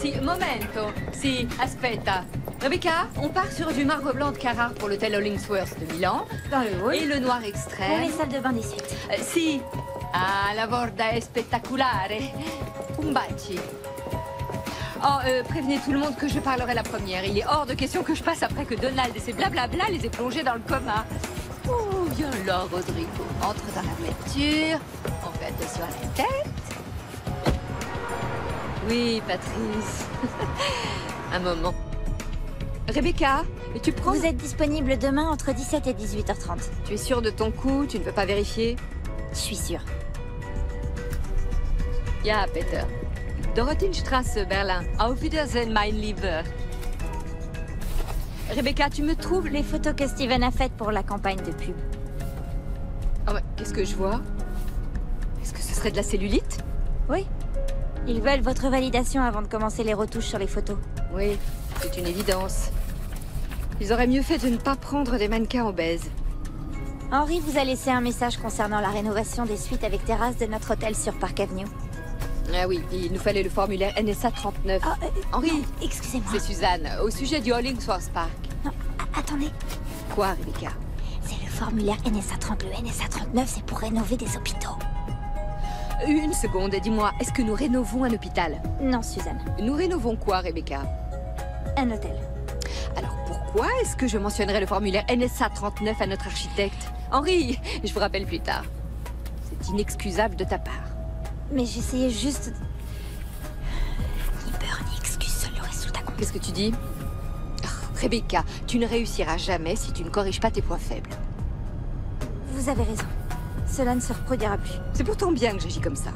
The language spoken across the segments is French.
si, momento. Si, aspetta. Rebecca, on part sur du marbre blanc de Carrare pour l'hôtel Hollingsworth de Milan. Dans le hall. Et le noir Pour extrême. les salles de bain des suites. Si. Ah, la borda è spettacolare. Un baci. Oh, prévenez tout le monde que je parlerai la première. Il est hors de question que je passe après que Donald et ses blablabla les aient plongés dans le coma. Oh, viens là, Rodrigo. Entre dans la voiture. On fait attention à la tête. Oui, Patrice. Un moment. Rebecca, tu prends... Vous êtes disponible demain entre 17 et 18h30. Tu es sûre de ton coup? Tu ne peux pas vérifier? Je suis sûre. Ja, Peter. Dorotheenstrasse, Berlin. Auf Wiedersehen, mein Lieber. Rebecca, tu me trouves Les photos que Steven a faites pour la campagne de pub. Oh, mais qu'est-ce que je vois? Est-ce que ce serait de la cellulite? Oui. Ils veulent votre validation avant de commencer les retouches sur les photos. Oui, c'est une évidence. Ils auraient mieux fait de ne pas prendre des mannequins obèses. Henri vous a laissé un message concernant la rénovation des suites avec terrasse de notre hôtel sur Park Avenue. Ah oui, il nous fallait le formulaire NSA 39. Oh, Henri, non, excusez-moi. c'est Suzanne, au sujet du Hollingsworth Park. Non, attendez. Quoi, Rebecca? C'est le formulaire NSA 30. Le NSA 39, c'est pour rénover des hôpitaux. Une seconde, dis-moi, est-ce que nous rénovons un hôpital? Non, Suzanne. Nous rénovons quoi, Rebecca? Un hôtel. Alors pourquoi est-ce que je mentionnerais le formulaire NSA 39 à notre architecte? Henri, je vous rappelle plus tard. C'est inexcusable de ta part. Mais j'essayais juste... Ni peur ni excuse, seul le résultat compte. Qu'est-ce que tu dis? Oh, Rebecca, tu ne réussiras jamais si tu ne corriges pas tes points faibles. Vous avez raison. Cela ne se reproduira plus. C'est pourtant bien que j'agis comme ça.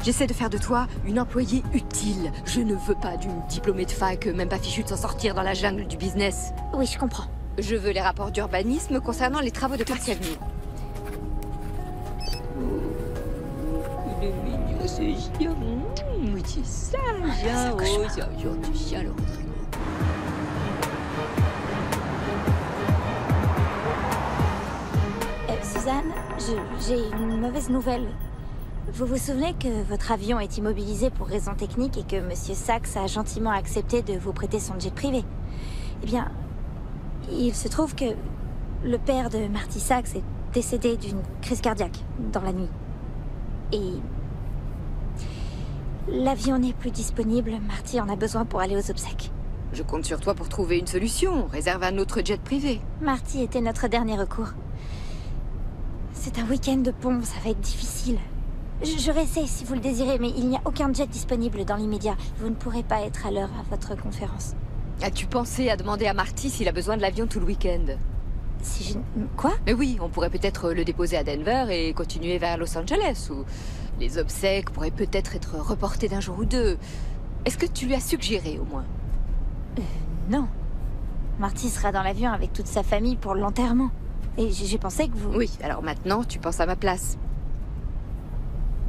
J'essaie de faire de toi une employée utile. Je ne veux pas d'une diplômée de fac, même pas fichue de s'en sortir dans la jungle du business. Oui, je comprends. Je veux les rapports d'urbanisme concernant les travaux de Park Avenue. Il est mignon ce chien. Oui, tu es sage. Ah, Oh, c'est un gentil chien, le Rodrigo. Suzanne, j'ai une mauvaise nouvelle. Vous vous souvenez que votre avion est immobilisé pour raisons techniques et que Monsieur Sachs a gentiment accepté de vous prêter son jet privé? Eh bien, il se trouve que le père de Marty Sachs est décédé d'une crise cardiaque dans la nuit. Et l'avion n'est plus disponible. Marty en a besoin pour aller aux obsèques. Je compte sur toi pour trouver une solution. Réserve un autre jet privé. Marty était notre dernier recours. C'est un week-end de pont, ça va être difficile. Je réessaye si vous le désirez, mais il n'y a aucun jet disponible dans l'immédiat. Vous ne pourrez pas être à l'heure à votre conférence. As-tu pensé à demander à Marty s'il a besoin de l'avion tout le week-end? Si je... Quoi? Mais oui, on pourrait peut-être le déposer à Denver et continuer vers Los Angeles, ou les obsèques pourraient peut-être être reportées d'un jour ou deux. Est-ce que tu lui as suggéré, au moins? Non. Marty sera dans l'avion avec toute sa famille pour l'enterrement. Et j'ai pensé que vous... Oui, alors maintenant, tu penses à ma place.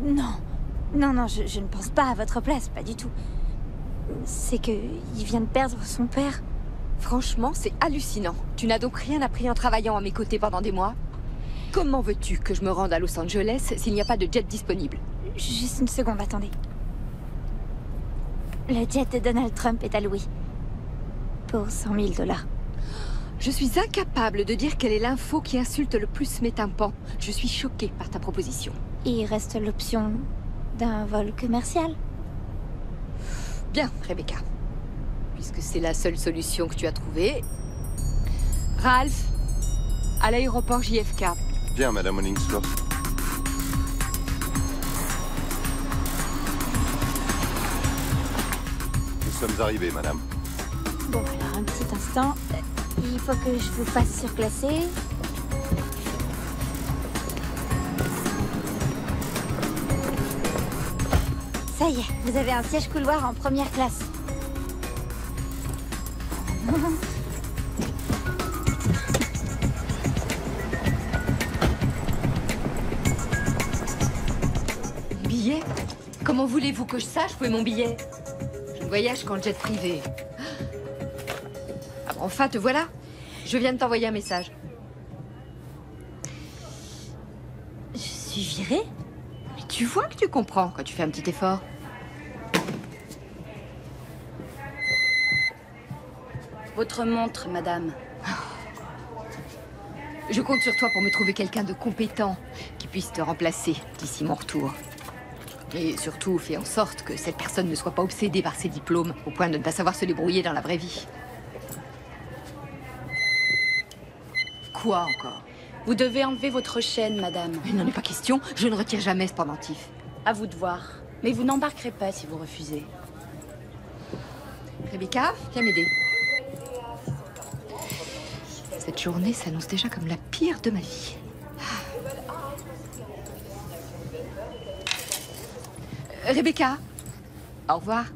Non. Non, je ne pense pas à votre place, pas du tout. C'est que il vient de perdre son père. Franchement, c'est hallucinant. Tu n'as donc rien appris en travaillant à mes côtés pendant des mois? Comment veux-tu que je me rende à Los Angeles s'il n'y a pas de jet disponible? Juste une seconde, attendez. Le jet de Donald Trump est alloué. Pour 100 000 $. Je suis incapable de dire quelle est l'info qui insulte le plus mes tympans. Je suis choquée par ta proposition. Il reste l'option d'un vol commercial. Bien, Rebecca. Puisque c'est la seule solution que tu as trouvée. Ralph, à l'aéroport JFK. Bien, Madame Hollingsworth. Nous sommes arrivés, Madame. Bon, alors un petit instant. Il faut que je vous fasse surclasser. Ça y est, vous avez un siège couloir en première classe. Billet? Comment voulez-vous que je sache où est mon billet? Je ne voyage qu'en jet privé. Ah, enfin, te voilà. Je viens de t'envoyer un message. Je suis virée? Mais tu vois que tu comprends quand tu fais un petit effort. Votre montre, madame. Je compte sur toi pour me trouver quelqu'un de compétent qui puisse te remplacer d'ici mon retour. Et surtout, fais en sorte que cette personne ne soit pas obsédée par ses diplômes, au point de ne pas savoir se débrouiller dans la vraie vie. Quoi encore? Vous devez enlever votre chaîne, madame. Il n'en est pas question, je ne retire jamais ce pendentif. À vous de voir. Mais vous n'embarquerez pas si vous refusez. Rebecca, viens m'aider. Cette journée s'annonce déjà comme la pire de ma vie. Rebecca, au revoir.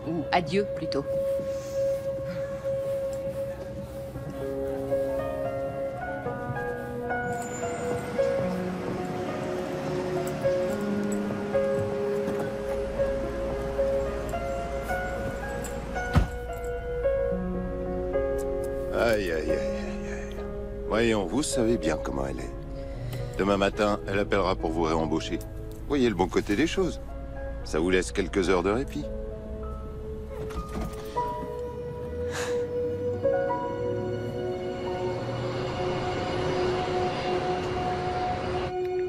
Ou adieu, plutôt. Aïe, aïe, aïe, aïe, aïe. Voyons, vous savez bien comment elle est. Demain matin, elle appellera pour vous réembaucher. Voyez le bon côté des choses. Ça vous laisse quelques heures de répit.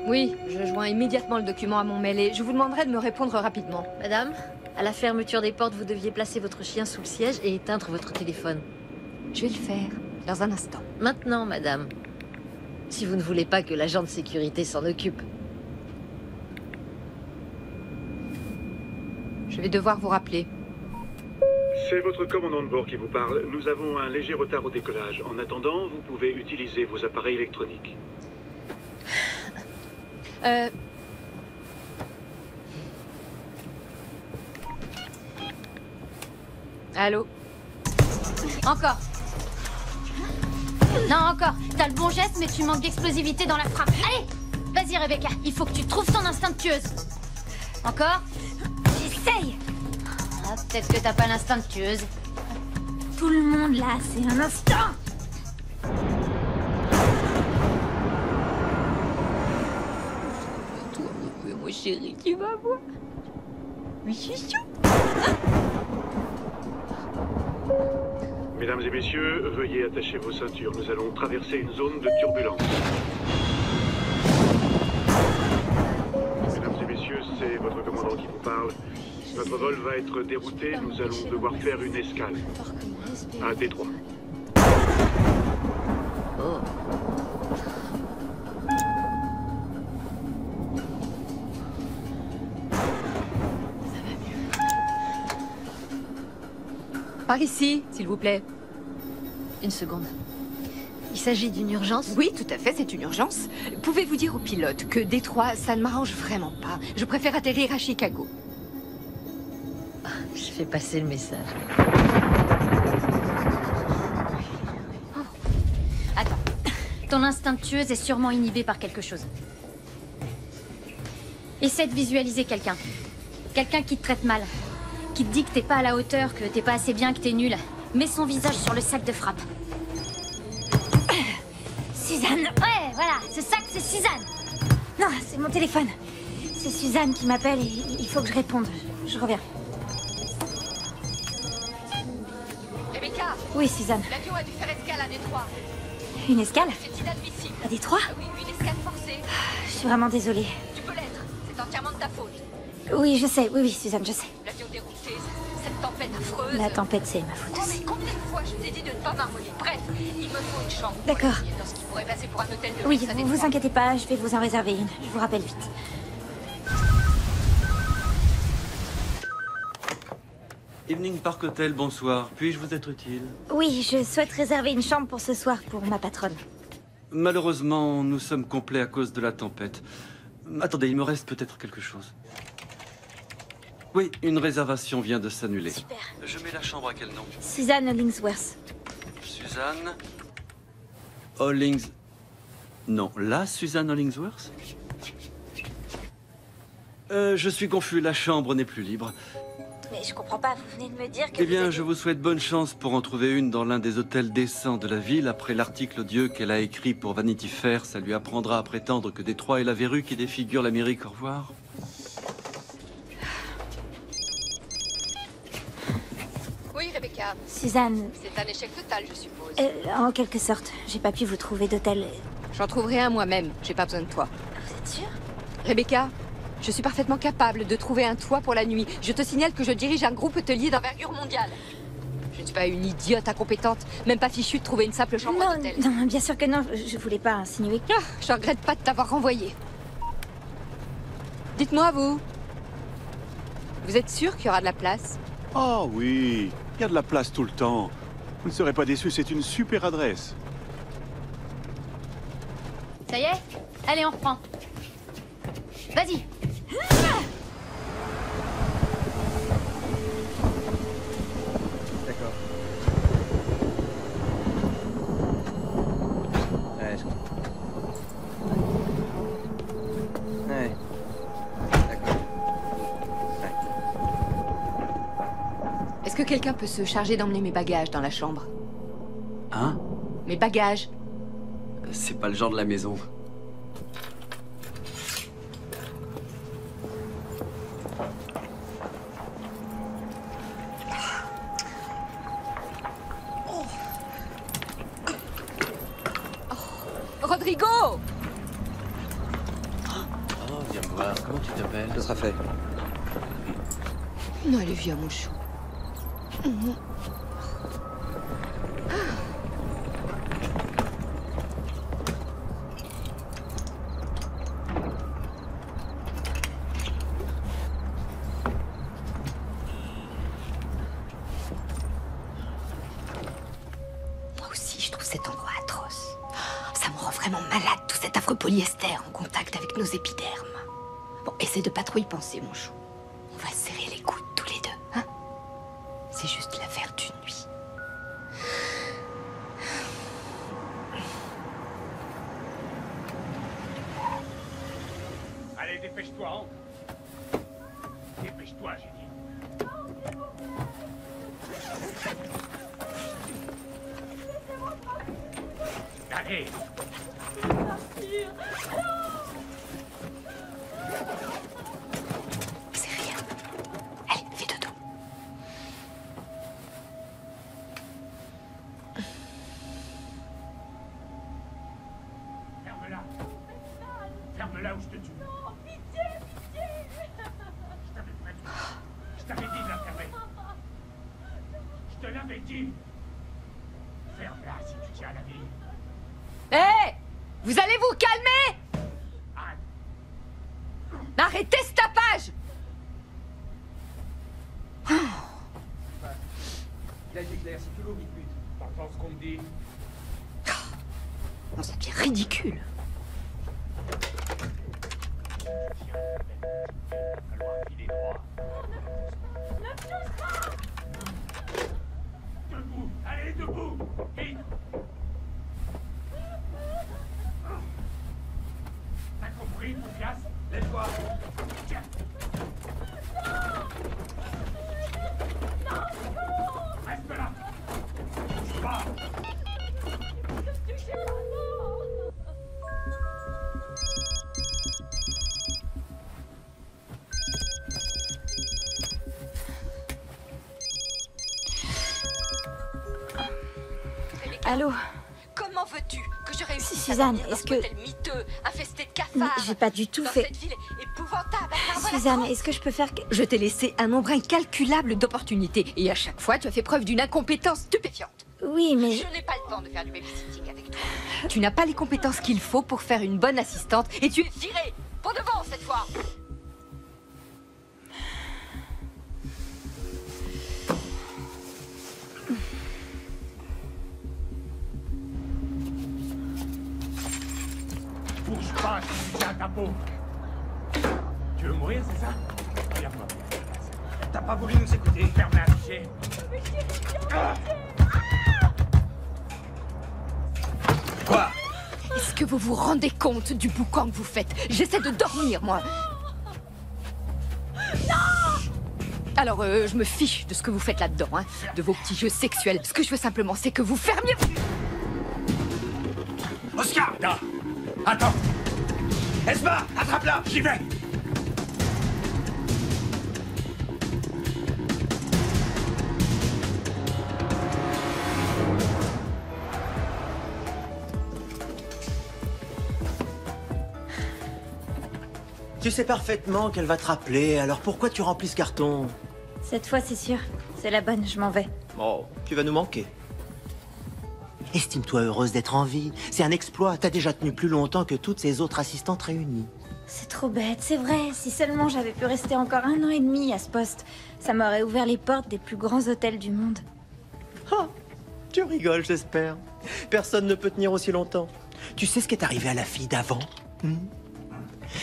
Oui, je joins immédiatement le document à mon mail et je vous demanderai de me répondre rapidement. Madame, à la fermeture des portes, vous deviez placer votre chien sous le siège et éteindre votre téléphone. Je vais le faire, dans un instant. Maintenant, madame. Si vous ne voulez pas que l'agent de sécurité s'en occupe. Je vais devoir vous rappeler. C'est votre commandant de bord qui vous parle. Nous avons un léger retard au décollage. En attendant, vous pouvez utiliser vos appareils électroniques. Allô? Encore. Non, encore. T'as le bon geste, mais tu manques d'explosivité dans la frappe. Allez! Vas-y, Rebecca. Il faut que tu trouves ton instinct de tueuse. Encore? J'essaye. Ah, peut-être que t'as pas l'instinct de tueuse. Tout le monde là, c'est un instant. Toi, mon chéri, tu vas voir. Oui, chouchou. Mesdames et messieurs, veuillez attacher vos ceintures. Nous allons traverser une zone de turbulence. Mesdames et messieurs, c'est votre commandant qui vous parle. Notre vol va être dérouté. Nous allons devoir faire une escale. À Détroit. Par ici, s'il vous plaît. Une seconde. Il s'agit d'une urgence? Oui, tout à fait, c'est une urgence. Pouvez-vous dire au pilote que Détroit, ça ne m'arrange vraiment pas. Je préfère atterrir à Chicago. Je fais passer le message. Attends. Ton instinct de tueuse est sûrement inhibé par quelque chose. Essaie de visualiser quelqu'un. Quelqu'un qui te traite mal. Qui te dit que t'es pas à la hauteur, que t'es pas assez bien, que t'es nul. Mets son visage sur le sac de frappe. Suzanne. Ouais, voilà, ce sac, c'est Suzanne. Non, c'est mon téléphone. C'est Suzanne qui m'appelle et il faut que je réponde. Je reviens. Rebecca, Oui, Suzanne. l'avion a dû faire escale à Détroit. Une escale? C'est inadmissible. À Détroit? Oui, une escale forcée. Je suis vraiment désolée. Tu peux l'être. C'est entièrement de ta faute. Oui, je sais. Oui, Suzanne, je sais. L'avion dérouté, cette tempête affreuse. La tempête, c'est ma faute Oh, aussi. mais combien de fois je t'ai dit de ne pas marmonner? Bref, il me faut une chambre. D'accord. Dans ce qui pourrait passer pour un hôtel de Oui, luxe à vous vous Détroit. inquiétez pas, je vais vous en réserver une. Je vous rappelle vite. Evening Park Hotel, bonsoir. Puis-je vous être utile? Oui, je souhaite réserver une chambre pour ce soir pour ma patronne. Malheureusement, nous sommes complets à cause de la tempête. Attendez, il me reste peut-être quelque chose. Oui, une réservation vient de s'annuler. Super. Je mets la chambre à quel nom? Suzanne Hollingsworth. Suzanne Hollings... Non, là, Suzanne Hollingsworth? Je suis confus, la chambre n'est plus libre. Mais je comprends pas, vous venez de me dire que... Eh bien, je vous souhaite bonne chance pour en trouver une dans l'un des hôtels décents de la ville. Après l'article odieux qu'elle a écrit pour Vanity Fair, ça lui apprendra à prétendre que Détroit est la verrue qui défigure l'Amérique. Au revoir. Oui, Rebecca. Suzanne, C'est un échec total, je suppose. en quelque sorte, j'ai pas pu vous trouver d'hôtel. J'en trouverai un moi-même. J'ai pas besoin de toi. Vous êtes sûre? Rebecca, je suis parfaitement capable de trouver un toit pour la nuit. Je te signale que je dirige un groupe hôtelier d'envergure mondiale. Je ne suis pas une idiote incompétente, même pas fichue de trouver une simple chambre d'hôtel. Non, bien sûr que non. Je voulais pas insinuer. Ah, je regrette pas de t'avoir renvoyé. Dites-moi, vous êtes sûr qu'il y aura de la place? Oh oui, il y a de la place tout le temps. Vous ne serez pas déçus, c'est une super adresse. Ça y est? Allez, on reprend. Vas-y. D'accord. Ouais, je comprends. Ouais. D'accord. Ouais. Est-ce que quelqu'un peut se charger d'emmener mes bagages dans la chambre? Hein? Mes bagages? C'est pas le genre de la maison. Rodrigo! Oh, viens me voir. Comment tu t'appelles? Ce sera fait. Non, allez, viens, mon chou. Moi aussi, je trouve cet endroit atroce. Ça me rend vraiment malade, tout cet affreux polyester en contact avec nos épidermes. Bon, essaie de pas trop y penser, mon chou. On va se serrer les coudes tous les deux, hein? C'est juste l'affaire d'une nuit. Allez, dépêche-toi, hein. Dépêche-toi, j'ai dit. Allez. C'est rien. Allez, fais dodo. Ferme-la. Ferme-la ou je te tue. Non, pitié, pitié. Je t'avais prévenu. Je t'avais dit de la fermer. Je te l'avais dit. Ferme-la si tu tiens à la vie. Hé! Vous allez vous calmer? Arrête. Arrêtez ce tapage! Il a dit clair, si tu l'ouvres, il te bute. T'entends ce qu'on me dit? On ça devient ridicule. Alors, il est droit. Debout. Allez, debout. Vite. T'as compris, Poufias? Lève-toi. Tiens. Reste là. Bouge pas. Allô? Comment veux-tu que je réussisse Suzanne, à dormir dans est-ce ce que- motel miteux, infesté de Mais cafards? j'ai pas du tout dans fait... cette ville épouvantable à travers la Suzanne, France? est-ce que je peux faire... Je t'ai laissé un nombre incalculable d'opportunités. Et à chaque fois, tu as fait preuve d'une incompétence stupéfiante. Oui, mais... Je n'ai pas le temps de faire du babysitting avec toi. Tu n'as pas les compétences qu'il faut pour faire une bonne assistante. Et tu es virée. Pour de bon, cette fois. Bouge pas si tu tiens à ta peau. Tu veux mourir, c'est ça? Regarde-moi. T'as pas voulu nous écouter? Ferme-la, affiché. Quoi? Est-ce que vous vous rendez compte du boucan que vous faites? J'essaie de dormir, moi. Alors, je me fiche de ce que vous faites là-dedans, hein, de vos petits jeux sexuels. Ce que je veux simplement, c'est que vous fermiez... Oscar! Non. Attends. Esma, attrape-la! J'y vais. Tu sais parfaitement qu'elle va te rappeler, alors pourquoi tu remplis ce carton? Cette fois, c'est sûr. C'est la bonne, je m'en vais. Oh, tu vas nous manquer. Estime-toi heureuse d'être en vie. C'est un exploit. T'as déjà tenu plus longtemps que toutes ces autres assistantes réunies. C'est trop bête, c'est vrai. Si seulement j'avais pu rester encore 1 an et demi à ce poste, ça m'aurait ouvert les portes des plus grands hôtels du monde. Ah, tu rigoles, j'espère. Personne ne peut tenir aussi longtemps. Tu sais ce qui est arrivé à la fille d'avant?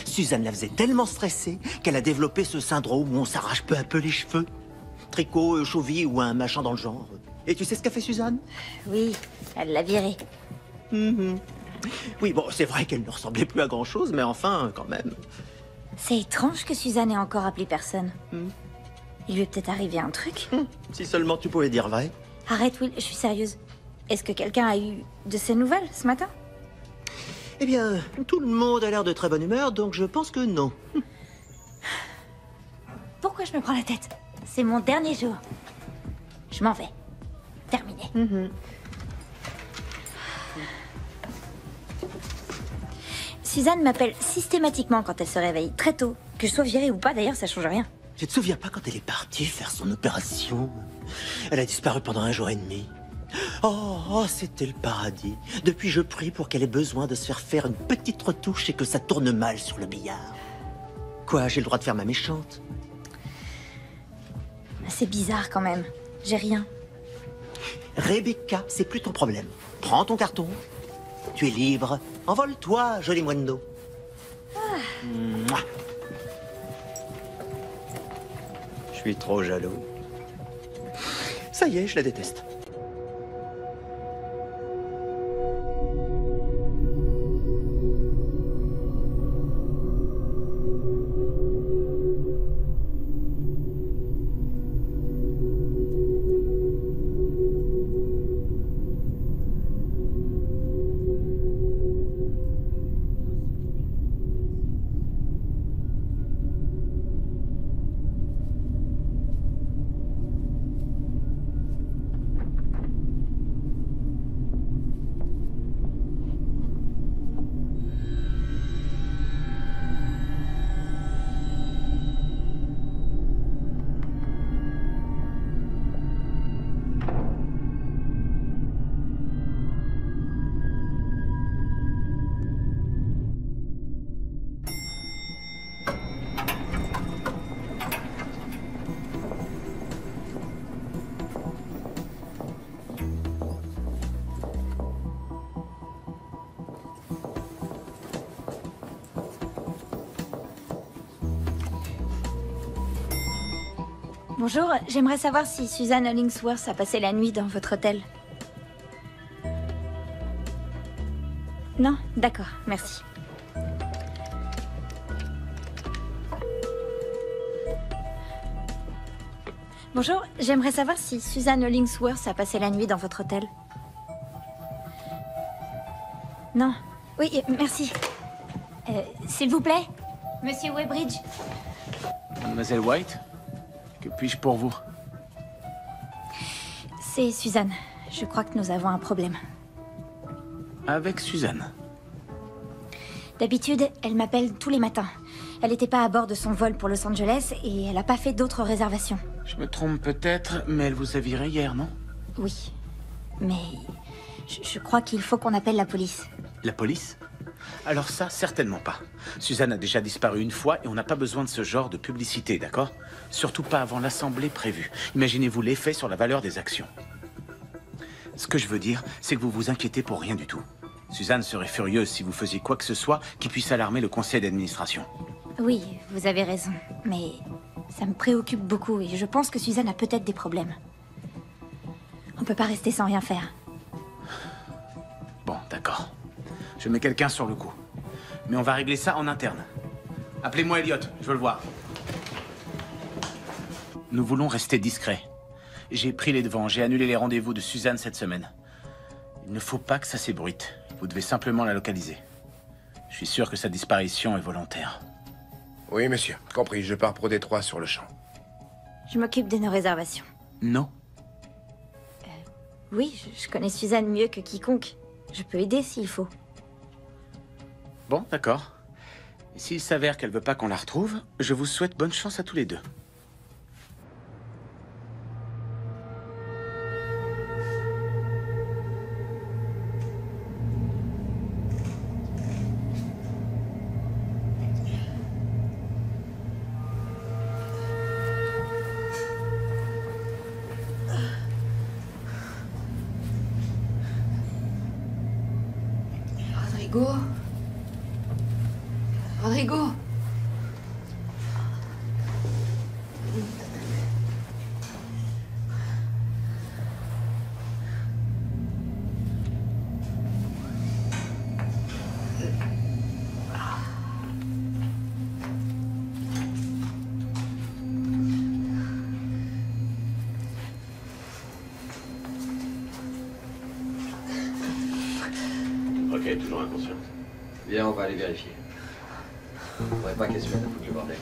Suzanne la faisait tellement stressée qu'elle a développé ce syndrome où on s'arrache peu à peu les cheveux. Tricot, chauvi ou un machin dans le genre. Et tu sais ce qu'a fait Suzanne? Oui, elle l'a virée. Oui, bon, c'est vrai qu'elle ne ressemblait plus à grand-chose, mais enfin, quand même. C'est étrange que Suzanne ait encore appelé personne. Il lui est peut-être arrivé un truc. Si seulement tu pouvais dire vrai. Arrête, Will, je suis sérieuse. Est-ce que quelqu'un a eu de ses nouvelles ce matin? Eh bien, tout le monde a l'air de très bonne humeur, donc je pense que non. Pourquoi je me prends la tête? C'est mon dernier jour. Je m'en vais. Terminé. Suzanne m'appelle systématiquement quand elle se réveille, très tôt. Que je sois virée ou pas, d'ailleurs, ça change rien. Tu te souviens pas quand elle est partie faire son opération? Elle a disparu pendant 1 jour et demi. Oh, c'était le paradis. Depuis, je prie pour qu'elle ait besoin de se faire une petite retouche et que ça tourne mal sur le billard. Quoi, j'ai le droit de faire ma méchante? C'est bizarre quand même. J'ai rien. Rebecca, c'est plus ton problème. Prends ton carton. Tu es libre. Envole-toi, joli moineau. Mouah. Je suis trop jaloux. Ça y est, je la déteste. Bonjour, j'aimerais savoir si Suzanne Hollingsworth a passé la nuit dans votre hôtel. Non? D'accord, merci. Bonjour, j'aimerais savoir si Suzanne Hollingsworth a passé la nuit dans votre hôtel. Non? Oui, merci. S'il vous plaît, Monsieur Weybridge. Mademoiselle White, que puis-je pour vous? C'est Suzanne. Je crois que nous avons un problème. Avec Suzanne? D'habitude, elle m'appelle tous les matins. Elle n'était pas à bord de son vol pour Los Angeles et elle n'a pas fait d'autres réservations. Je me trompe peut-être, mais elle vous a viré hier, non? Oui. Mais je crois qu'il faut qu'on appelle la police. La police? Alors ça, certainement pas. Suzanne a déjà disparu une fois et on n'a pas besoin de ce genre de publicité, d'accord? Surtout pas avant l'assemblée prévue. Imaginez-vous l'effet sur la valeur des actions. Ce que je veux dire, c'est que vous vous inquiétez pour rien du tout. Suzanne serait furieuse si vous faisiez quoi que ce soit qui puisse alarmer le conseil d'administration. Oui, vous avez raison. Mais ça me préoccupe beaucoup et je pense que Suzanne a peut-être des problèmes. On peut pas rester sans rien faire. Bon, d'accord. Je mets quelqu'un sur le coup. Mais on va régler ça en interne. Appelez-moi Elliot, je veux le voir. Nous voulons rester discrets. J'ai pris les devants, j'ai annulé les rendez-vous de Suzanne cette semaine. Il ne faut pas que ça s'ébruite. Vous devez simplement la localiser. Je suis sûr que sa disparition est volontaire. Oui, monsieur. Compris, je pars pour Détroit sur le champ. Je m'occupe de nos réservations. Non. Oui, je connais Suzanne mieux que quiconque. Je peux aider s'il faut. Bon, d'accord. S'il s'avère qu'elle veut pas qu'on la retrouve, je vous souhaite bonne chance à tous les deux. Rodrigo. Rodrigo. Ok, toujours inconsciente. Viens, on va aller vérifier. Faudrait pas qu'elle se mette à foutre le bordel.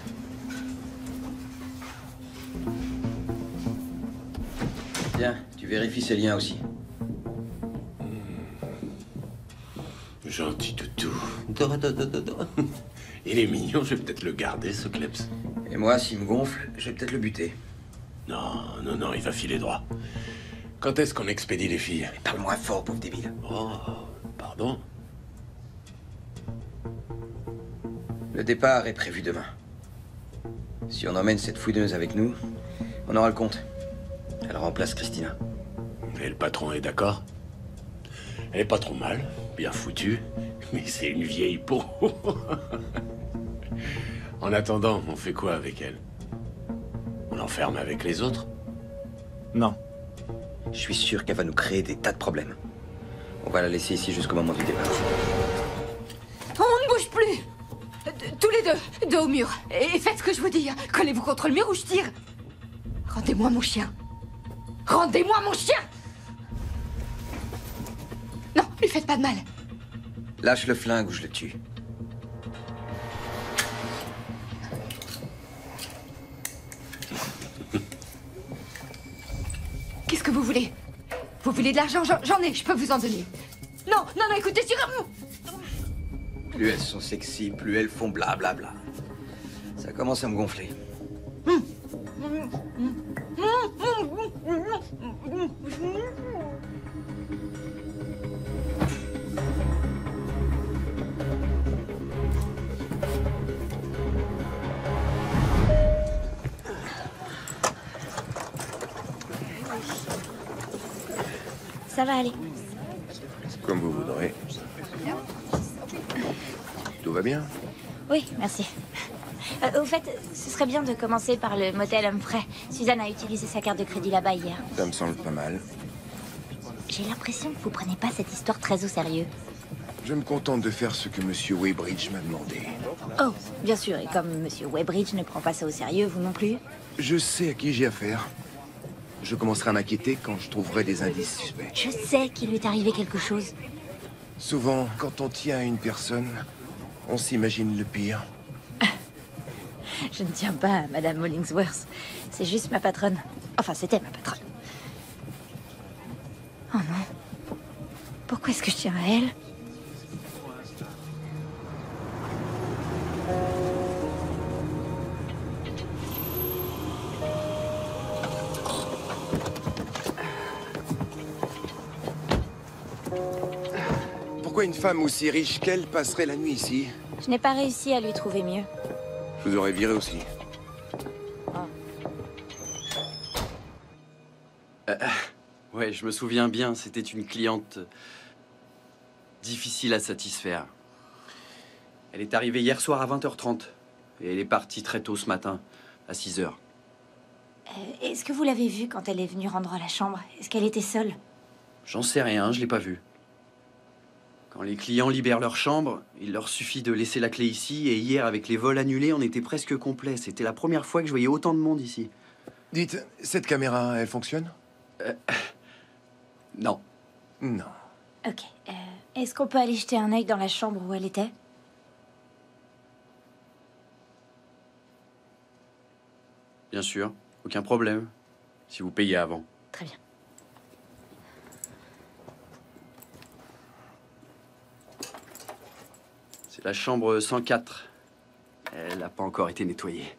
Tiens, tu vérifies ces liens aussi. Gentil toutou. Il est mignon, je vais peut-être le garder, ce kleps. Et moi, s'il me gonfle, je vais peut-être le buter. Non, non, non, il va filer droit. Quand est-ce qu'on expédie les filles? Parle-moi fort, pauvre débile. Oh, pardon. Le départ est prévu demain. Si on emmène cette fouineuse avec nous, on aura le compte. Elle remplace Christina. Et le patron est d'accord? Elle est pas trop mal, bien foutue, mais c'est une vieille peau. En attendant, on fait quoi avec elle? On l'enferme avec les autres? Non. Je suis sûr qu'elle va nous créer des tas de problèmes. On va la laisser ici jusqu'au moment du départ. On ne bouge plus. Tous les deux, dos au mur. Et faites ce que je vous dis. Collez-vous contre le mur ou je tire. Rendez-moi mon chien. Rendez-moi mon chien. Non, lui faites pas de mal. Lâche le flingue ou je le tue. Qu'est-ce que vous voulez? Vous voulez de l'argent? J'en ai, je peux vous en donner. Non, non, non, écoutez, sur... Plus elles sont sexy, plus elles font blablabla. Ça commence à me gonfler. Ça va aller. Comme vous voudrez. Tout va bien? Oui, merci. Au fait, ce serait bien de commencer par le motel Humphrey. Suzanne a utilisé sa carte de crédit là-bas hier. Ça me semble pas mal. J'ai l'impression que vous prenez pas cette histoire très au sérieux. Je me contente de faire ce que Monsieur Weybridge m'a demandé. Oh, bien sûr, et comme Monsieur Weybridge ne prend pas ça au sérieux, vous non plus. Je sais à qui j'ai affaire. Je commencerai à m'inquiéter quand je trouverai des indices suspects. Je sais qu'il lui est arrivé quelque chose. Souvent, quand on tient à une personne, on s'imagine le pire. Je ne tiens pas à Madame Hollingsworth. C'est juste ma patronne. Enfin, c'était ma patronne. Oh non. Pourquoi est-ce que je tiens à elle? Pourquoi une femme aussi riche qu'elle passerait la nuit ici? Je n'ai pas réussi à lui trouver mieux. Je vous aurais viré aussi. Ouais, je me souviens bien, c'était une cliente difficile à satisfaire. Elle est arrivée hier soir à 20h30 et elle est partie très tôt ce matin, à 6h. Est-ce que vous l'avez vue quand elle est venue rendre la chambre? Est-ce qu'elle était seule? J'en sais rien, je l'ai pas vue. Quand les clients libèrent leur chambre, il leur suffit de laisser la clé ici. Et hier, avec les vols annulés, on était presque complet. C'était la première fois que je voyais autant de monde ici. Dites, cette caméra, elle fonctionne? Non. Non. Ok. Est-ce qu'on peut aller jeter un œil dans la chambre où elle était? Bien sûr, aucun problème. Si vous payez avant. Très bien. C'est la chambre 104. Elle n'a pas encore été nettoyée.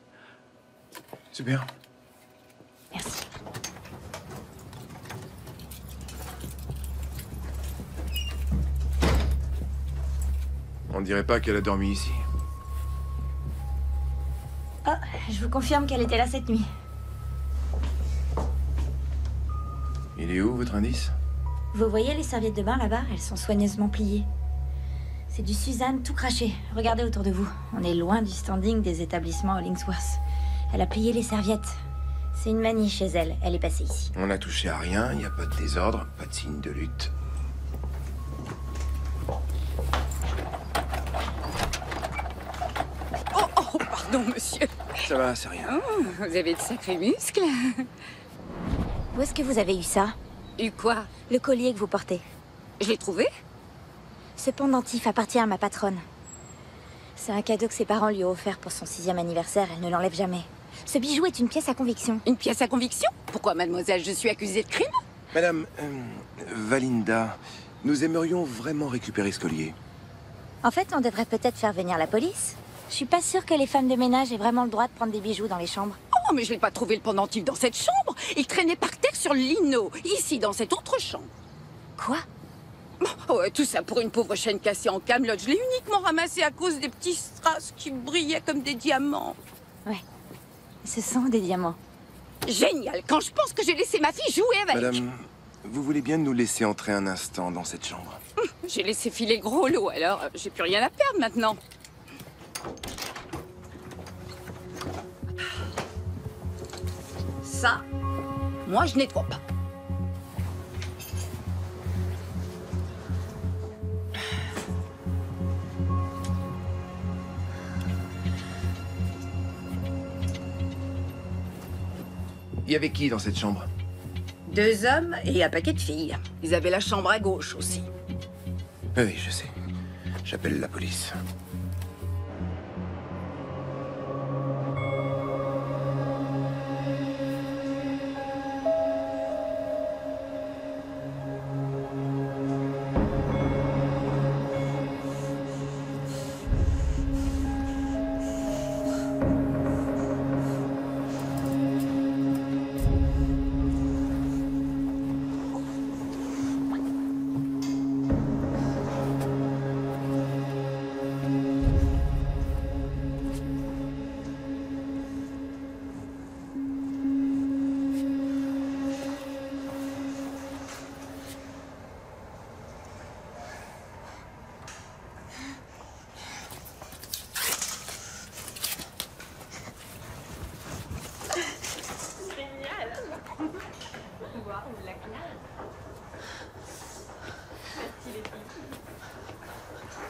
Super. Merci. On dirait pas qu'elle a dormi ici. Oh, je vous confirme qu'elle était là cette nuit. Il est où, votre indice? Vous voyez les serviettes de bain là-bas? Elles sont soigneusement pliées. C'est du Suzanne tout craché. Regardez autour de vous. On est loin du standing des établissements Hollingsworth. Elle a plié les serviettes. C'est une manie chez elle. Elle est passée ici. On n'a touché à rien, il n'y a pas de désordre, pas de signe de lutte. Oh, pardon, monsieur. Ça va, c'est rien. Oh, vous avez de sacrés muscles. Où est-ce que vous avez eu ça? Eu quoi? Le collier que vous portez. Je l'ai trouvé? Ce pendentif appartient à ma patronne. C'est un cadeau que ses parents lui ont offert pour son 6e anniversaire. Elle ne l'enlève jamais. Ce bijou est une pièce à conviction. Une pièce à conviction? Pourquoi, mademoiselle, je suis accusée de crime? Madame, Valinda, nous aimerions vraiment récupérer ce collier. En fait, on devrait peut-être faire venir la police. Je suis pas sûre que les femmes de ménage aient vraiment le droit de prendre des bijoux dans les chambres. Oh, mais je n'ai pas trouvé le pendentif dans cette chambre. Il traînait par terre sur le lino, ici, dans cette autre chambre. Quoi? Oh, tout ça pour une pauvre chaîne cassée en Camelot. Je l'ai uniquement ramassée à cause des petits strass qui brillaient comme des diamants. Ouais, ce sont des diamants. Génial, quand je pense que j'ai laissé ma fille jouer avec. Madame, vous voulez bien nous laisser entrer un instant dans cette chambre? J'ai laissé filer gros lot, alors j'ai plus rien à perdre maintenant. Ça, moi je nettoie pas. Il y avait qui dans cette chambre? 2 hommes et un paquet de filles. Ils avaient la chambre à gauche aussi. Oui, je sais. J'appelle la police.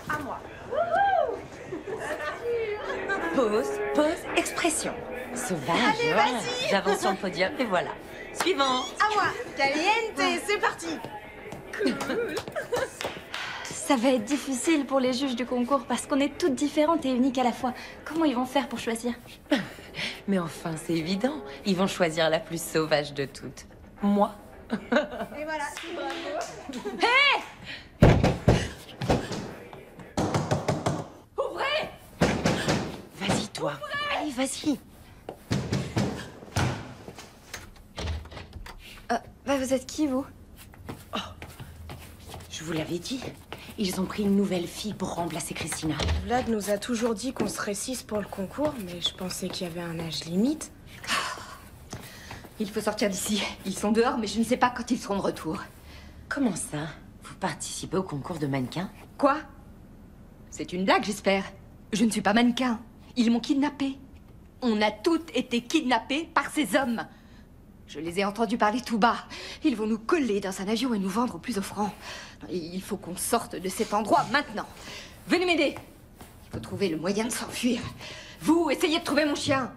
À moi. Pause, expression. Sauvage. Allez, vas-y. J'avance sur le podium et voilà. Suivant. À moi. Caliente, c'est parti. Cool. Ça va être difficile pour les juges du concours parce qu'on est toutes différentes et uniques à la fois. Comment ils vont faire pour choisir? Mais enfin, c'est évident. Ils vont choisir la plus sauvage de toutes. Moi. Et voilà, bravo. Hé! Ouvrez! Vas-y, toi. Allez, vas-y. Vous êtes qui, vous? Oh, je vous l'avais dit. Ils ont pris une nouvelle fille pour remplacer Christina. Vlad nous a toujours dit qu'on serait 6 pour le concours, mais je pensais qu'il y avait un âge limite. Il faut sortir d'ici. Ils sont dehors, mais je ne sais pas quand ils seront de retour. Comment ça? Vous participez au concours de mannequins? Quoi? C'est une blague, j'espère. Je ne suis pas mannequin. Ils m'ont kidnappée. On a toutes été kidnappées par ces hommes. Je les ai entendus parler tout bas. Ils vont nous coller dans un avion et nous vendre au plus offrant. Il faut qu'on sorte de cet endroit maintenant. Venez m'aider. Il faut trouver le moyen de s'enfuir. Vous, essayez de trouver mon chien.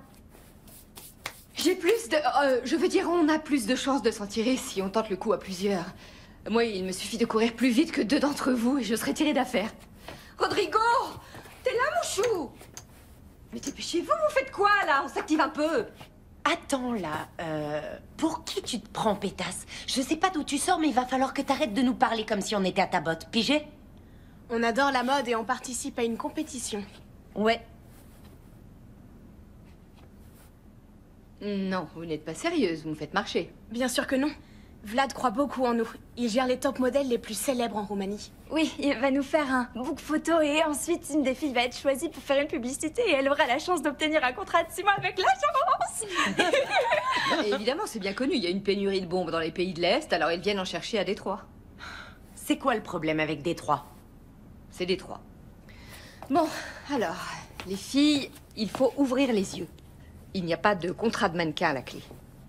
J'ai plus de... je veux dire, on a plus de chances de s'en tirer si on tente le coup à plusieurs. Moi, il me suffit de courir plus vite que 2 d'entre vous et je serai tiré d'affaire. Rodrigo! T'es là, mon chou? Mais dépêchez-vous, vous faites quoi, là? On s'active un peu. Attends, là, pour qui tu te prends, pétasse? Je sais pas d'où tu sors, mais il va falloir que t'arrêtes de nous parler comme si on était à ta botte. Pigé? On adore la mode et on participe à une compétition. Ouais. Non, vous n'êtes pas sérieuse, vous me faites marcher. Bien sûr que non. Vlad croit beaucoup en nous. Il gère les top modèles les plus célèbres en Roumanie. Oui, il va nous faire un book photo et ensuite une des filles va être choisie pour faire une publicité et elle aura la chance d'obtenir un contrat de 6 mois avec l'agence. Et évidemment, c'est bien connu, il y a une pénurie de bombes dans les pays de l'Est, alors ils viennent en chercher à Détroit. C'est quoi le problème avec Détroit? C'est Détroit. Bon, alors, les filles, il faut ouvrir les yeux. Il n'y a pas de contrat de mannequin à la clé.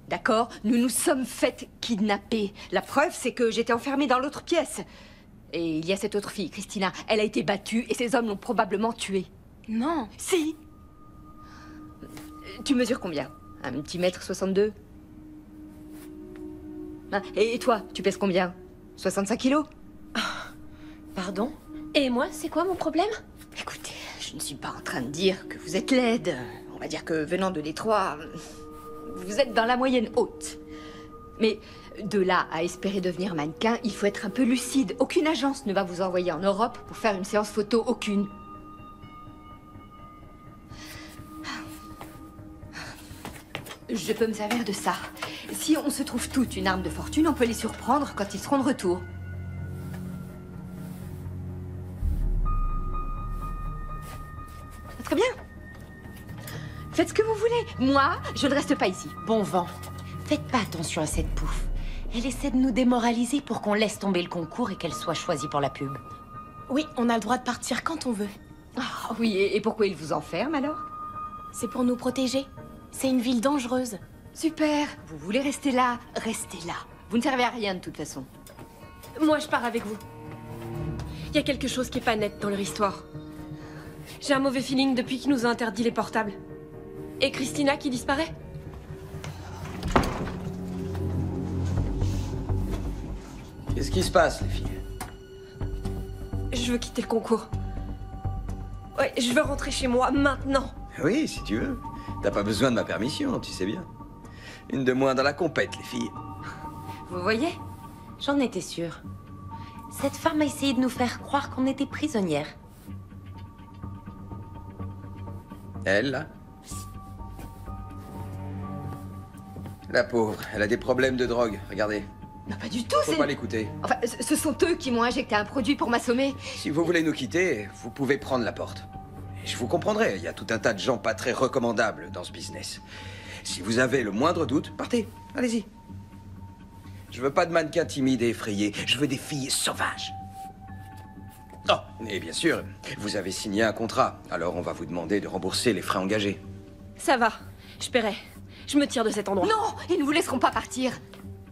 D'accord? Nous nous sommes faites kidnapper. La preuve, c'est que j'étais enfermée dans l'autre pièce. Et il y a cette autre fille, Christina. Elle a été battue et ces hommes l'ont probablement tuée. Non. Si. Tu mesures combien? Un petit mètre 62? Hein? Et toi, tu pèses combien? 65 kilos? Pardon? Et moi, c'est quoi mon problème? Écoutez, je ne suis pas en train de dire que vous êtes laide. On va dire que venant de Détroit, vous êtes dans la moyenne haute. Mais de là à espérer devenir mannequin, il faut être un peu lucide. Aucune agence ne va vous envoyer en Europe pour faire une séance photo, aucune. Je peux me servir de ça. Si on se trouve toute une arme de fortune, on peut les surprendre quand ils seront de retour. Très bien. Faites ce que vous voulez. Moi, je ne reste pas ici. Bon vent. Faites pas attention à cette pouffe. Elle essaie de nous démoraliser pour qu'on laisse tomber le concours et qu'elle soit choisie pour la pub. Oui, on a le droit de partir quand on veut. Ah oui, et pourquoi ils vous enferment alors? C'est pour nous protéger. C'est une ville dangereuse. Super. Vous voulez rester là? Restez là. Vous ne servez à rien de toute façon. Moi, je pars avec vous. Il y a quelque chose qui est pas net dans leur histoire. J'ai un mauvais feeling depuis qu'ils nous ont interdit les portables. Et Christina qui disparaît. Qu'est-ce qui se passe, les filles? Je veux quitter le concours. Ouais, je veux rentrer chez moi, maintenant. Oui, si tu veux. T'as pas besoin de ma permission, tu sais bien. Une de moins dans la compète, les filles. Vous voyez? J'en étais sûre. Cette femme a essayé de nous faire croire qu'on était prisonnières. Elle, là? La pauvre, elle a des problèmes de drogue, regardez. Non, pas du tout, Faut pas l'écouter. Enfin, ce sont eux qui m'ont injecté un produit pour m'assommer. Si vous voulez nous quitter, vous pouvez prendre la porte. Et je vous comprendrai, il y a tout un tas de gens pas très recommandables dans ce business. Si vous avez le moindre doute, partez, allez-y. Je veux pas de mannequins timides et effrayés, je veux des filles sauvages. Oh, et bien sûr, vous avez signé un contrat, alors on va vous demander de rembourser les frais engagés. Ça va, je paierai. Je me tire de cet endroit. Non, ils ne vous laisseront pas partir.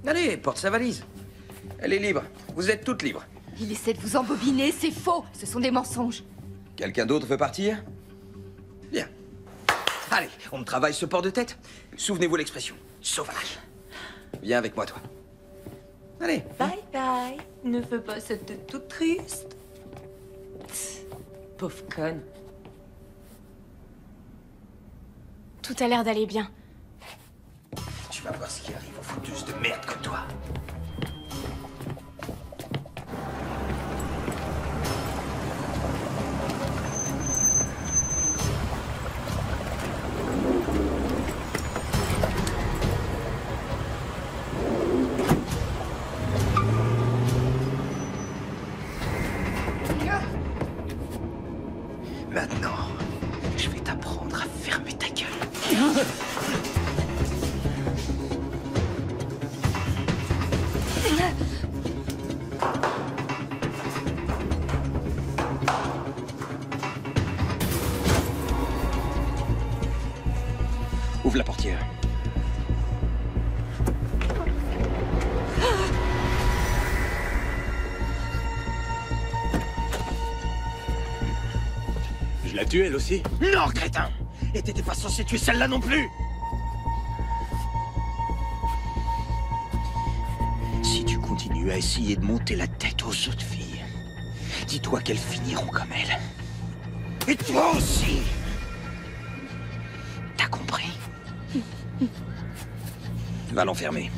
Allez, porte sa valise. Elle est libre, vous êtes toutes libres. Il essaie de vous embobiner, c'est faux. Ce sont des mensonges. Quelqu'un d'autre veut partir? Bien. Allez, on travaille ce port de tête. Souvenez-vous l'expression, sauvage. Viens avec moi, toi. Allez. Bye bye. Ne fais pas cette tête toute triste. Pauvre conne. Tout a l'air d'aller bien. Tu vas voir ce qui arrive aux fouteuses de merde comme toi. Maintenant, je vais t'apprendre à fermer ta gueule. Ouvre la portière. Je la tue, elle aussi? Non, crétin! Et t'étais pas censé tuer celle-là non plus! Si tu continues à essayer de monter la tête aux autres filles, dis-toi qu'elles finiront comme elle. Et toi aussi! T'as compris? Va l'enfermer.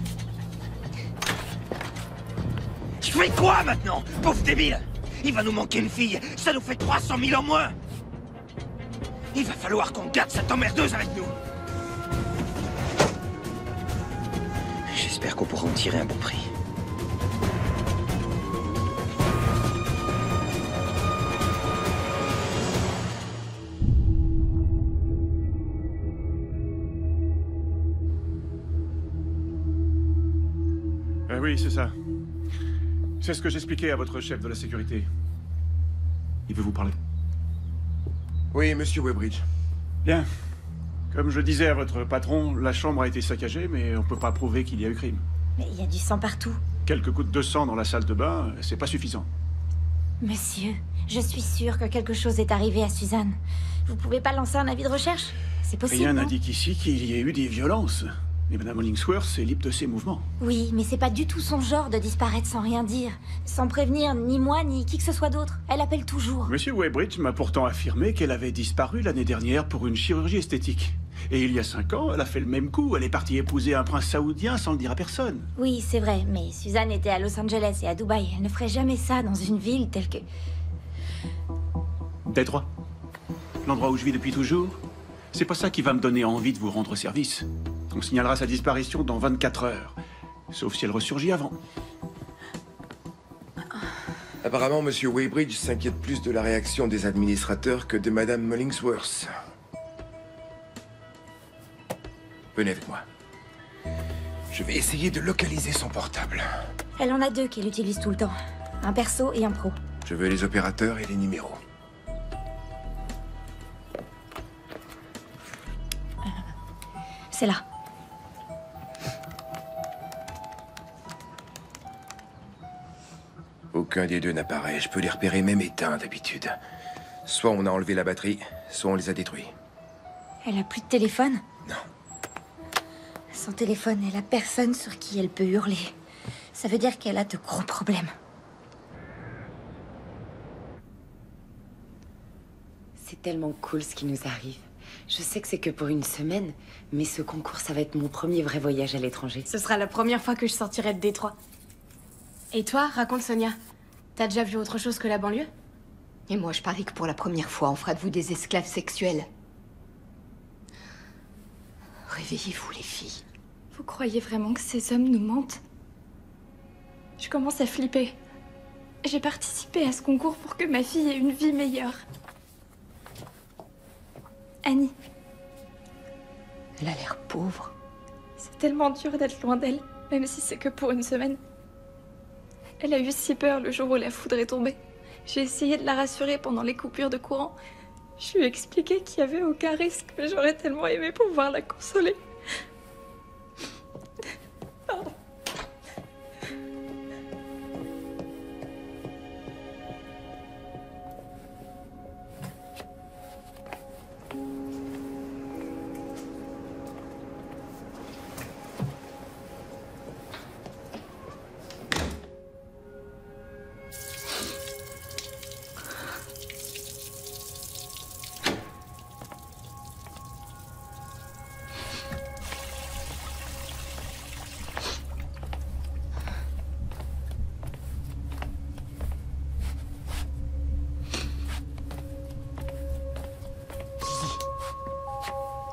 Je fais quoi maintenant, pauvre débile? Il va nous manquer une fille, ça nous fait 300 000 en moins! Il va falloir qu'on garde cette emmerdeuse avec nous! J'espère qu'on pourra en tirer un bon prix. Oui, c'est ça. C'est ce que j'expliquais à votre chef de la sécurité. Il veut vous parler. Oui, monsieur Weybridge. Bien. Comme je disais à votre patron, la chambre a été saccagée, mais on peut pas prouver qu'il y a eu crime. Mais il y a du sang partout. Quelques gouttes de sang dans la salle de bain, c'est pas suffisant. Monsieur, je suis sûre que quelque chose est arrivé à Suzanne. Vous pouvez pas lancer un avis de recherche? C'est possible, Rien non? n'indique ici qu'il y ait eu des violences. Mais Madame Hollingsworth est libre de ses mouvements. Oui, mais c'est pas du tout son genre de disparaître sans rien dire. Sans prévenir ni moi, ni qui que ce soit d'autre. Elle appelle toujours. Monsieur Weybridge m'a pourtant affirmé qu'elle avait disparu l'année dernière pour une chirurgie esthétique. Et il y a 5 ans, elle a fait le même coup. Elle est partie épouser un prince saoudien sans le dire à personne. Oui, c'est vrai, mais Suzanne était à Los Angeles et à Dubaï. Elle ne ferait jamais ça dans une ville telle que... Détroit. L'endroit où je vis depuis toujours. C'est pas ça qui va me donner envie de vous rendre service. On signalera sa disparition dans 24 heures. Sauf si elle ressurgit avant. Apparemment, monsieur Weybridge s'inquiète plus de la réaction des administrateurs que de Madame Hollingsworth. Venez avec moi. Je vais essayer de localiser son portable. Elle en a 2 qu'elle utilise tout le temps. Un perso et un pro. Je veux les opérateurs et les numéros. C'est là. Aucun des deux n'apparaît. Je peux les repérer même éteints d'habitude. Soit on a enlevé la batterie, soit on les a détruits. Elle a plus de téléphone? Non. Son téléphone, elle a personne sur qui elle peut hurler. Ça veut dire qu'elle a de gros problèmes. C'est tellement cool ce qui nous arrive. Je sais que c'est que pour une semaine, mais ce concours, ça va être mon premier vrai voyage à l'étranger. Ce sera la première fois que je sortirai de Détroit. Et toi, raconte Sonia. T'as déjà vu autre chose que la banlieue? Et moi, je parie que pour la première fois, on fera de vous des esclaves sexuels. Réveillez-vous, les filles. Vous croyez vraiment que ces hommes nous mentent? Je commence à flipper. J'ai participé à ce concours pour que ma fille ait une vie meilleure. Annie. Elle a l'air pauvre. C'est tellement dur d'être loin d'elle, même si c'est que pour une semaine. Elle a eu si peur le jour où la foudre est tombée. J'ai essayé de la rassurer pendant les coupures de courant. Je lui ai expliqué qu'il n'y avait aucun risque, mais j'aurais tellement aimé pouvoir la consoler. Pardon.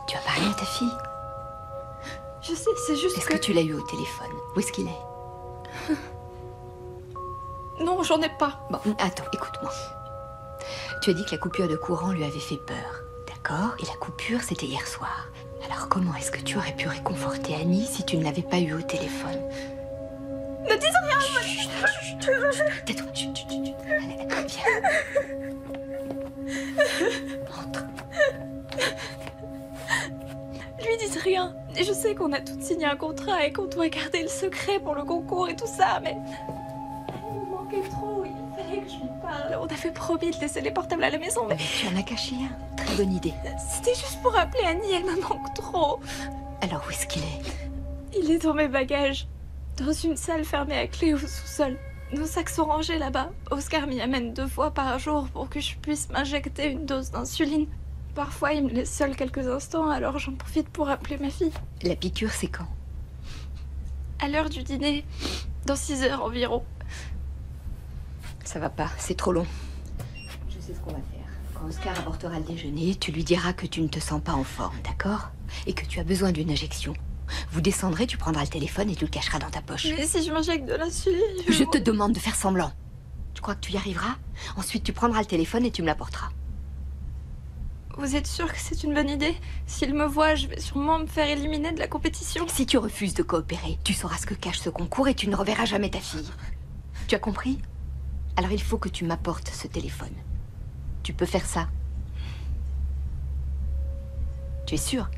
Tu as parlé à ta fille? Je sais, c'est juste Est-ce que tu l'as eu au téléphone? Où est-ce qu'il est? Non, j'en ai pas. Bon, attends, écoute-moi. Tu as dit que la coupure de courant lui avait fait peur, d'accord? Et la coupure, c'était hier soir. Alors comment est-ce que tu aurais pu réconforter Annie si tu ne l'avais pas eu au téléphone? Ne dis rien! Tais-toi, chut. Allez, viens. Entre. Lui dites rien. Et je sais qu'on a toutes signé un contrat et qu'on doit garder le secret pour le concours et tout ça, mais... Il me manquait trop, il fallait que je lui parle. On avait promis de laisser les portables à la maison, mais... Tu en as caché un. Très bonne idée. C'était juste pour appeler Annie, elle me manque trop. Alors où est-ce qu'il est? Il est dans mes bagages. Dans une salle fermée à clé au sous-sol. Nos sacs sont rangés là-bas. Oscar m'y amène 2 fois par jour pour que je puisse m'injecter une dose d'insuline. Parfois, il me laisse seule quelques instants, alors j'en profite pour appeler ma fille. La piqûre, c'est quand? À l'heure du dîner, dans 6 heures environ. Ça va pas, c'est trop long. Je sais ce qu'on va faire. Quand Oscar apportera le déjeuner, tu lui diras que tu ne te sens pas en forme, d'accord? Et que tu as besoin d'une injection. Vous descendrez, tu prendras le téléphone et tu le cacheras dans ta poche. Mais si je m'injecte de l'insuline... Je te demande de faire semblant. Tu crois que tu y arriveras? Ensuite, tu prendras le téléphone et tu me l'apporteras. Vous êtes sûr que c'est une bonne idée? S'il me voit, je vais sûrement me faire éliminer de la compétition. Si tu refuses de coopérer, tu sauras ce que cache ce concours et tu ne reverras jamais ta fille. Tu as compris? Alors il faut que tu m'apportes ce téléphone. Tu peux faire ça? Tu es sûre?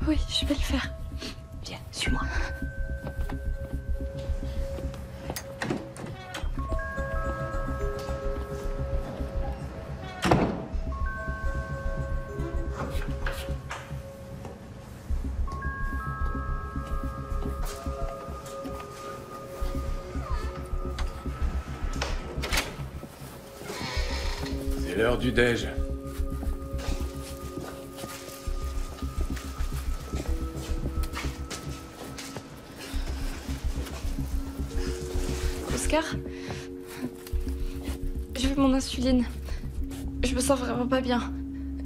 Oui, je vais le faire. Viens, suis-moi. C'est l'heure du déj. Oscar, je veux mon insuline. Je me sens vraiment pas bien.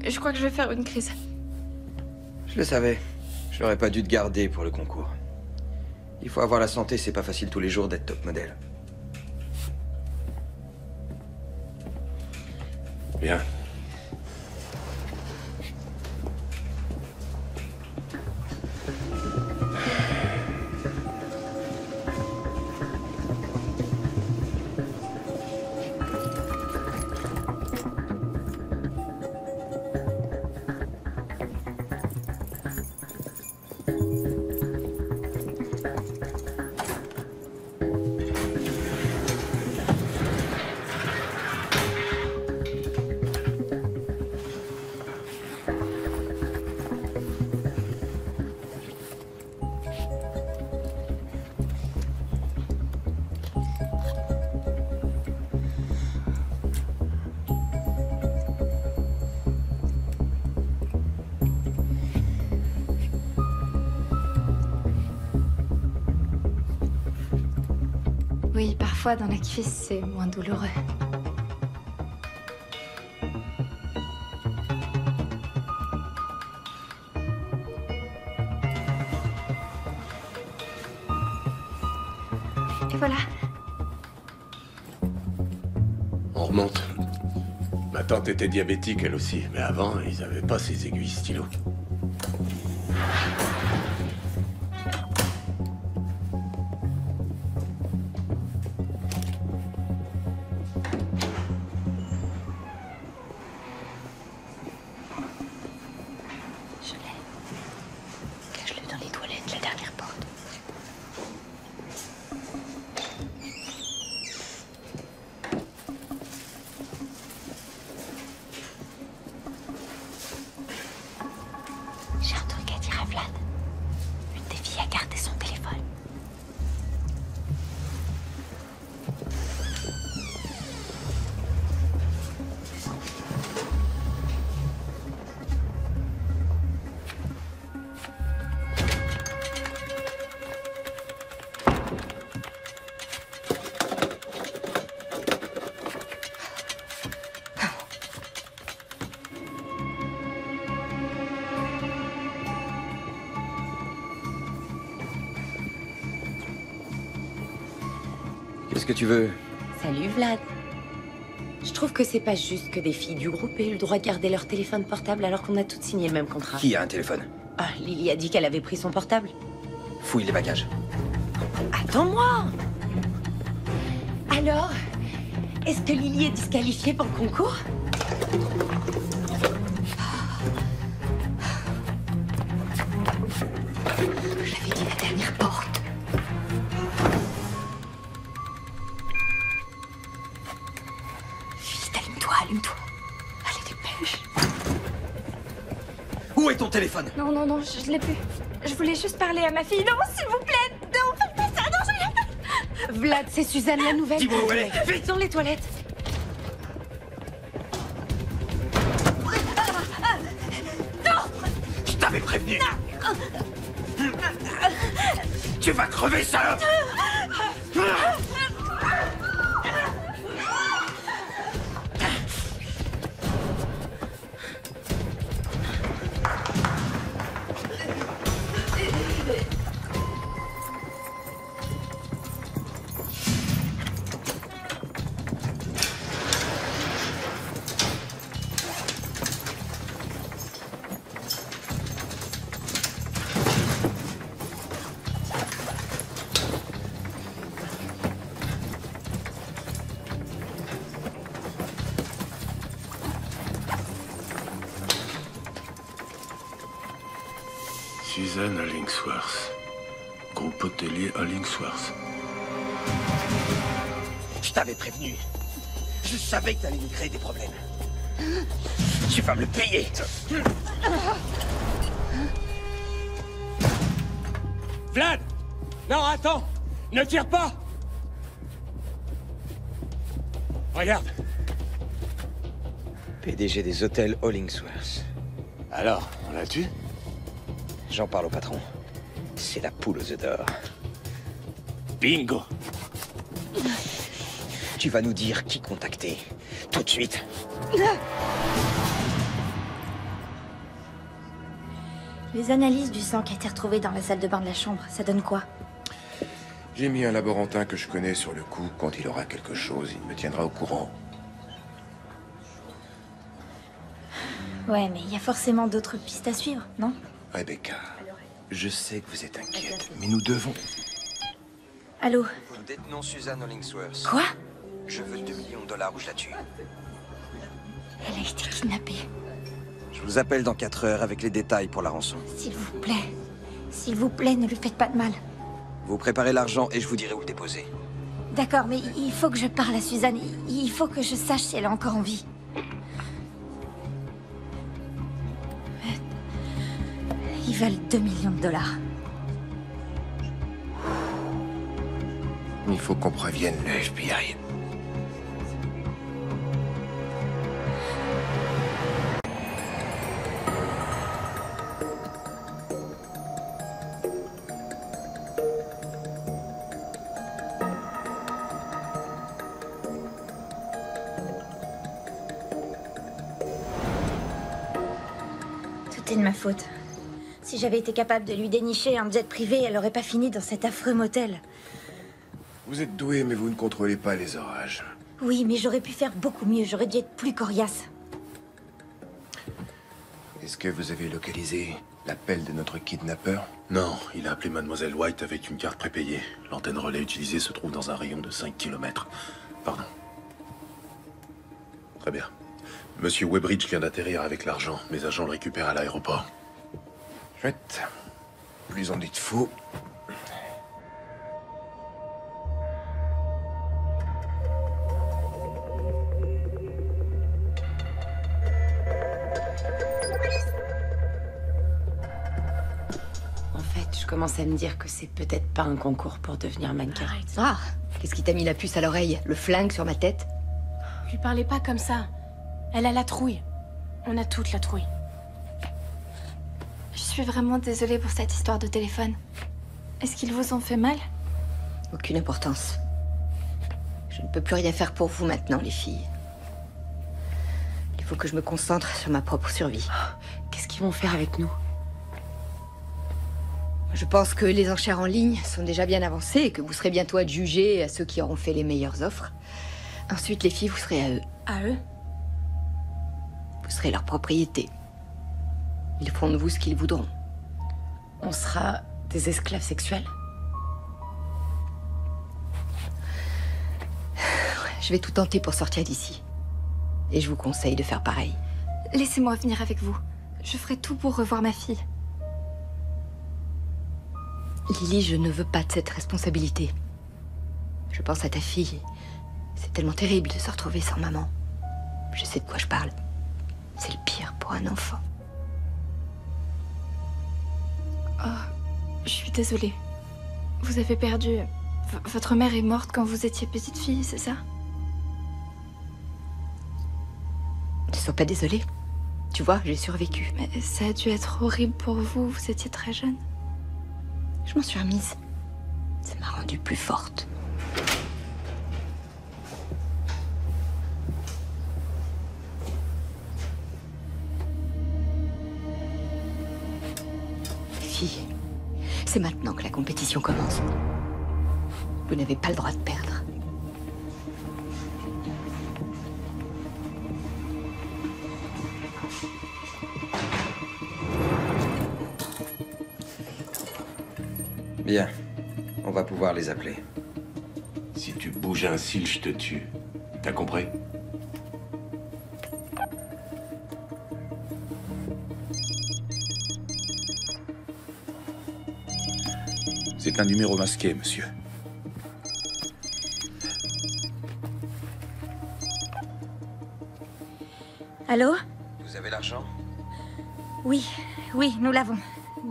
Je crois que je vais faire une crise. Je le savais. Je n'aurais pas dû te garder pour le concours. Il faut avoir la santé, c'est pas facile tous les jours d'être top modèle. Bien. Oui, parfois dans la cuisse, c'est moins douloureux. Et voilà. On remonte. Ma tante était diabétique, elle aussi. Mais avant, ils avaient pas ces aiguilles stylo. Cache-le dans les toilettes, la dernière porte. J'ai un truc à dire à Vlad. Une des filles a gardé son téléphone. Qu'est-ce que tu veux? Salut Vlad. Je trouve que c'est pas juste que des filles du groupe aient eu le droit de garder leur téléphone portable alors qu'on a toutes signé le même contrat. Qui a un téléphone? Ah, Lily a dit qu'elle avait pris son portable. Fouille les bagages. Attends-moi! Alors, est-ce que Lily est disqualifiée pour le concours? J'avais dit la dernière porte. Vite, allume-toi, allume-toi. Allez, dépêche. Où est ton téléphone? Non, non, non, je l'ai plus. Je voulais juste parler à ma fille. Non, s'il vous plaît, non, faites pas ça, non, je l'ai pas. Vlad, c'est Suzanne la nouvelle. Dis-moi où elle est. Vite dans les toilettes. Je t'avais prévenu. Tu vas crever, salope. Suzanne Hollingsworth. Groupe hôtelier Hollingsworth. Je t'avais prévenu. Je savais que t'allais nous créer des problèmes. Tu vas me le payer. Vlad! Non, attends! Ne tire pas! Regarde. PDG des hôtels Hollingsworth. Alors, on l'a tué? J'en parle au patron. C'est la poule aux œufs d'or. Bingo! Tu vas nous dire qui contacter. Tout de suite. Les analyses du sang qui a été retrouvé dans la salle de bain de la chambre, ça donne quoi? J'ai mis un laborantin que je connais sur le coup. Quand il aura quelque chose, il me tiendra au courant. Ouais, mais il y a forcément d'autres pistes à suivre, non? Rebecca, je sais que vous êtes inquiète, mais nous devons... Allô? Nous détenons Suzanne Hollingsworth. Quoi? Je veux 2 millions de dollars ou je la tue. Elle a été kidnappée. Je vous appelle dans 4 heures avec les détails pour la rançon. S'il vous plaît, ne lui faites pas de mal. Vous préparez l'argent et je vous dirai où le déposer. D'accord, mais il faut que je parle à Suzanne. Il faut que je sache si elle est encore en vie. Ils valent 2 millions de dollars. Il faut qu'on prévienne le FBI. Tout est de ma faute. Si j'avais été capable de lui dénicher un jet privé, elle aurait pas fini dans cet affreux motel. Vous êtes doué, mais vous ne contrôlez pas les orages. Oui, mais j'aurais pu faire beaucoup mieux. J'aurais dû être plus coriace. Est-ce que vous avez localisé l'appel de notre kidnappeur? Non, il a appelé Mademoiselle White avec une carte prépayée. L'antenne relais utilisée se trouve dans un rayon de 5 km. Pardon. Très bien. Monsieur Webridge vient d'atterrir avec l'argent. Mes agents le récupèrent à l'aéroport. Chouette. Plus on dit de faux. En fait, je commence à me dire que c'est peut-être pas un concours pour devenir mannequin. Ah, qu'est-ce qui t'a mis la puce à l'oreille? Le flingue sur ma tête? Lui parlez pas comme ça. Elle a la trouille. On a toute la trouille. Je suis vraiment désolée pour cette histoire de téléphone. Est-ce qu'ils vous ont fait mal? Aucune importance. Je ne peux plus rien faire pour vous maintenant, les filles. Il faut que je me concentre sur ma propre survie. Qu'est-ce qu'ils vont faire avec nous? Je pense que les enchères en ligne sont déjà bien avancées et que vous serez bientôt adjugés à ceux qui auront fait les meilleures offres. Ensuite, les filles, vous serez à eux. À eux? Vous serez leur propriété. Ils feront de vous ce qu'ils voudront. On sera des esclaves sexuels? Je vais tout tenter pour sortir d'ici. Et je vous conseille de faire pareil. Laissez-moi venir avec vous. Je ferai tout pour revoir ma fille. Lily, je ne veux pas de cette responsabilité. Je pense à ta fille. C'est tellement terrible de se retrouver sans maman. Je sais de quoi je parle. C'est le pire pour un enfant. Oh, je suis désolée. Vous avez perdu... Votre mère est morte quand vous étiez petite fille, c'est ça? Ne sois pas désolée. Tu vois, j'ai survécu. Mais ça a dû être horrible pour vous, vous étiez très jeune. Je m'en suis remise. Ça m'a rendue plus forte. Filles, c'est maintenant que la compétition commence. Vous n'avez pas le droit de perdre. Bien. On va pouvoir les appeler. Si tu bouges un cil, je te tue. T'as compris? C'est un numéro masqué, monsieur. Allô? Vous avez l'argent? Oui, oui, nous l'avons.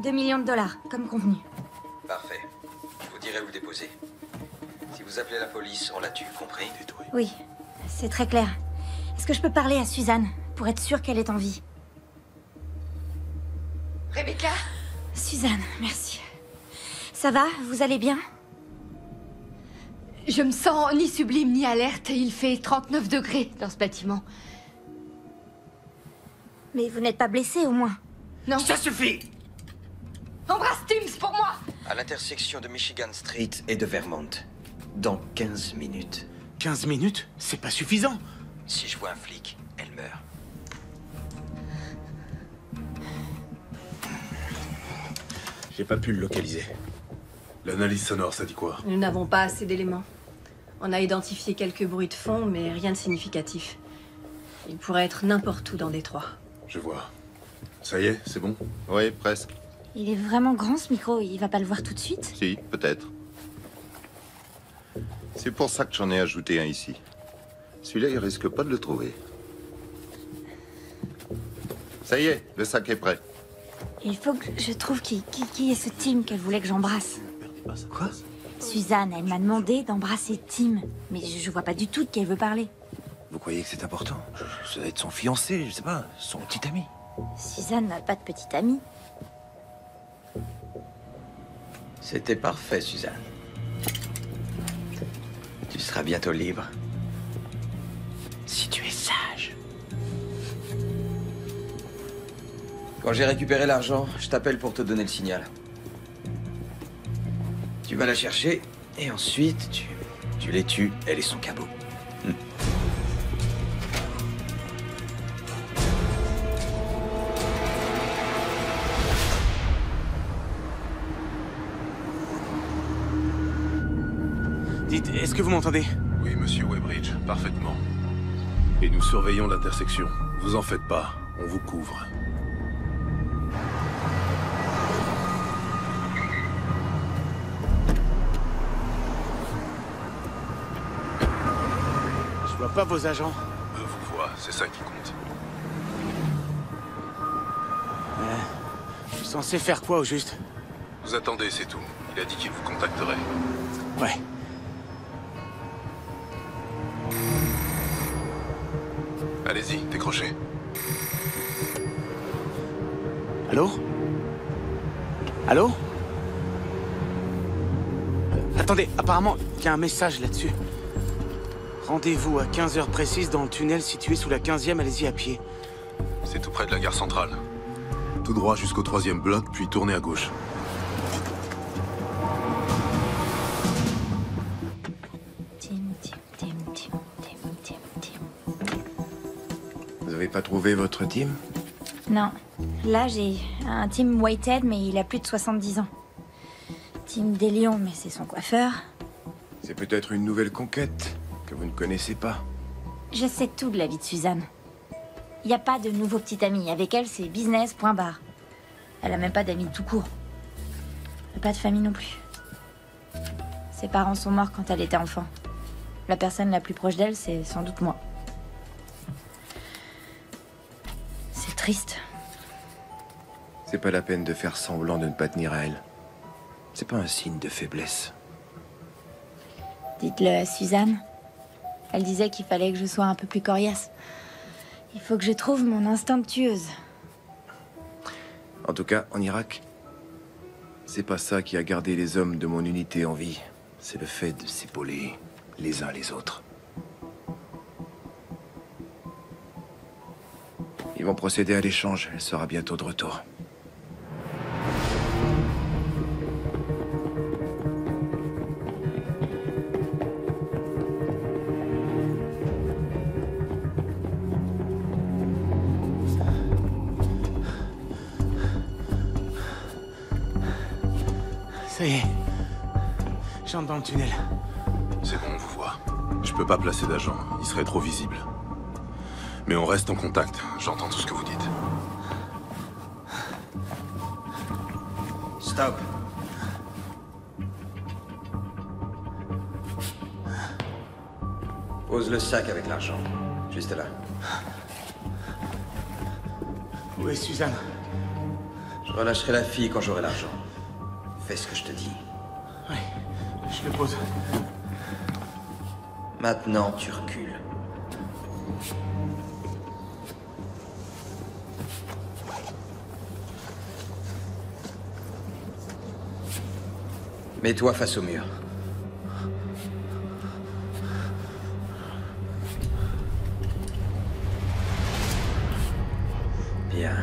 2 millions de dollars, comme convenu. Parfait. Je vous dirai où le déposer. Si vous appelez la police, on la tue, compris? Oui, c'est très clair. Est-ce que je peux parler à Suzanne, pour être sûre qu'elle est en vie? Rebecca? Suzanne, merci. Ça va? Vous allez bien? Je me sens ni sublime ni alerte. Il fait 39 degrés dans ce bâtiment. Mais vous n'êtes pas blessée, au moins? Non. Ça suffit! Embrasse Timms pour moi! À l'intersection de Michigan Street et de Vermont. Dans 15 minutes. 15 minutes? C'est pas suffisant. Si je vois un flic, elle meurt. J'ai pas pu le localiser. L'analyse sonore, ça dit quoi? Nous n'avons pas assez d'éléments. On a identifié quelques bruits de fond, mais rien de significatif. Il pourrait être n'importe où dans Détroit. Je vois. Ça y est, c'est bon? Oui, presque. Il est vraiment grand, ce micro. Il va pas le voir tout de suite? Si, peut-être. C'est pour ça que j'en ai ajouté un ici. Celui-là, il risque pas de le trouver. Ça y est, le sac est prêt. Il faut que je trouve qui est ce Tim qu'elle voulait que j'embrasse. Quoi? Suzanne, elle m'a demandé d'embrasser Tim. Mais je vois pas du tout de qui elle veut parler. Vous croyez que c'est important? Ça doit être son fiancé, je sais pas, son petit ami. Suzanne n'a pas de petite amie. C'était parfait, Suzanne. Tu seras bientôt libre. Si tu es sage. Quand j'ai récupéré l'argent, je t'appelle pour te donner le signal. Tu vas la chercher, et ensuite, tu les tues, elle et son cabot. Dites, est-ce que vous m'entendez? Oui, monsieur Weybridge, parfaitement. Et nous surveillons l'intersection. Vous en faites pas, on vous couvre. Je vois pas vos agents. Eux vous voient, c'est ça qui compte. Je suis censé faire quoi au juste? Vous attendez, c'est tout. Il a dit qu'il vous contacterait. Ouais. Allez-y, décrochez. Allô? Allô? Attendez, apparemment, il y a un message là-dessus. Rendez-vous à 15 heures précises dans le tunnel situé sous la 15e, allez-y à pied. C'est tout près de la gare centrale. Tout droit jusqu'au 3e bloc, puis tournez à gauche. Vous avez pas trouvé votre Tim? Non. Là, j'ai un Tim Whitehead, mais il a plus de 70 ans. Tim Delion, mais c'est son coiffeur. C'est peut-être une nouvelle conquête que vous ne connaissez pas. Je sais tout de la vie de Suzanne. Il n'y a pas de nouveau petit ami. Avec elle, c'est business, point barre. Elle a même pas d'amis tout court. Elle a pas de famille non plus. Ses parents sont morts quand elle était enfant. La personne la plus proche d'elle, c'est sans doute moi. C'est triste. C'est pas la peine de faire semblant de ne pas tenir à elle. C'est pas un signe de faiblesse. Dites-le à Suzanne. Elle disait qu'il fallait que je sois un peu plus coriace. Il faut que je trouve mon instinct de tueuse. En tout cas, en Irak, c'est pas ça qui a gardé les hommes de mon unité en vie. C'est le fait de s'épauler les uns les autres. Ils vont procéder à l'échange. Elle sera bientôt de retour. Ça y est. J'entre dans le tunnel. C'est bon, on vous voit. Je peux pas placer d'agent, il serait trop visible. Mais on reste en contact, j'entends tout ce que vous dites. Stop. Pose le sac avec l'argent. Juste là. Où est Suzanne? Je relâcherai la fille quand j'aurai l'argent. Fais ce que je te dis. Oui, je le pose. Maintenant, tu recules. Mets-toi face au mur. Bien.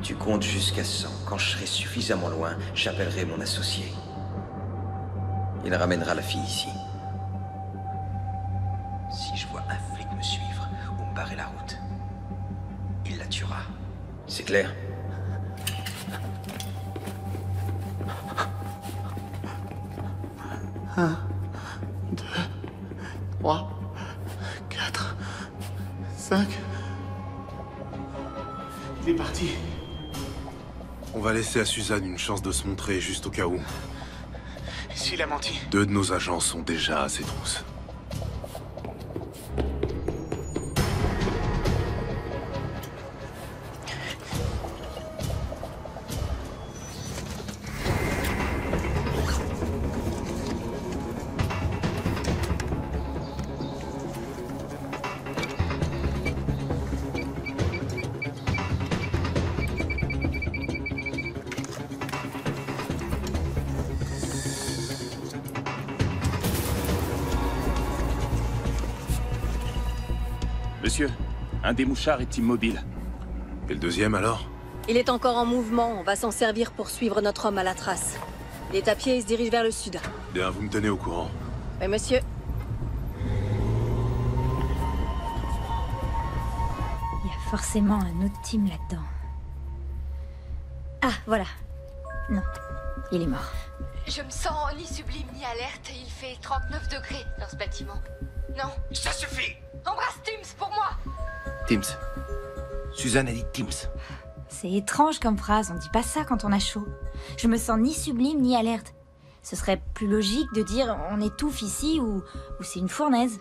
Tu comptes jusqu'à 100. Quand je serai suffisamment loin, j'appellerai mon associé. Il ramènera la fille ici. Si je vois un flic me suivre ou me barrer la route, il la tuera. C'est clair? Un, 2, 3, 4, 5. Il est parti. On va laisser à Suzanne une chance de se montrer juste au cas où. Et s'il a menti? 2 de nos agents sont déjà à ses trousses. Monsieur, un des mouchards est immobile. Et le deuxième alors? Il est encore en mouvement. On va s'en servir pour suivre notre homme à la trace. Il est à pied et se dirige vers le sud. Bien, vous me tenez au courant. Oui, monsieur. Il y a forcément un autre team là-dedans. Ah, voilà. Non, il est mort. Je me sens ni sublime ni alerte. Il fait 39 degrés dans ce bâtiment. Non. Ça suffit! Embrasse Teams pour moi! Teams. Suzanne a dit Teams. C'est étrange comme phrase, on dit pas ça quand on a chaud. Je me sens ni sublime ni alerte. Ce serait plus logique de dire on étouffe ici ou c'est une fournaise.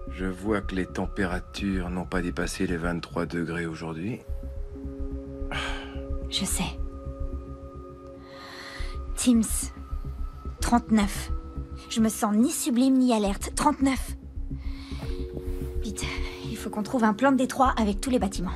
Je vois que les températures n'ont pas dépassé les 23 degrés aujourd'hui. Je sais. Teams. 39. Je me sens ni sublime ni alerte. 39. Vite, il faut qu'on trouve un plan de Détroit avec tous les bâtiments.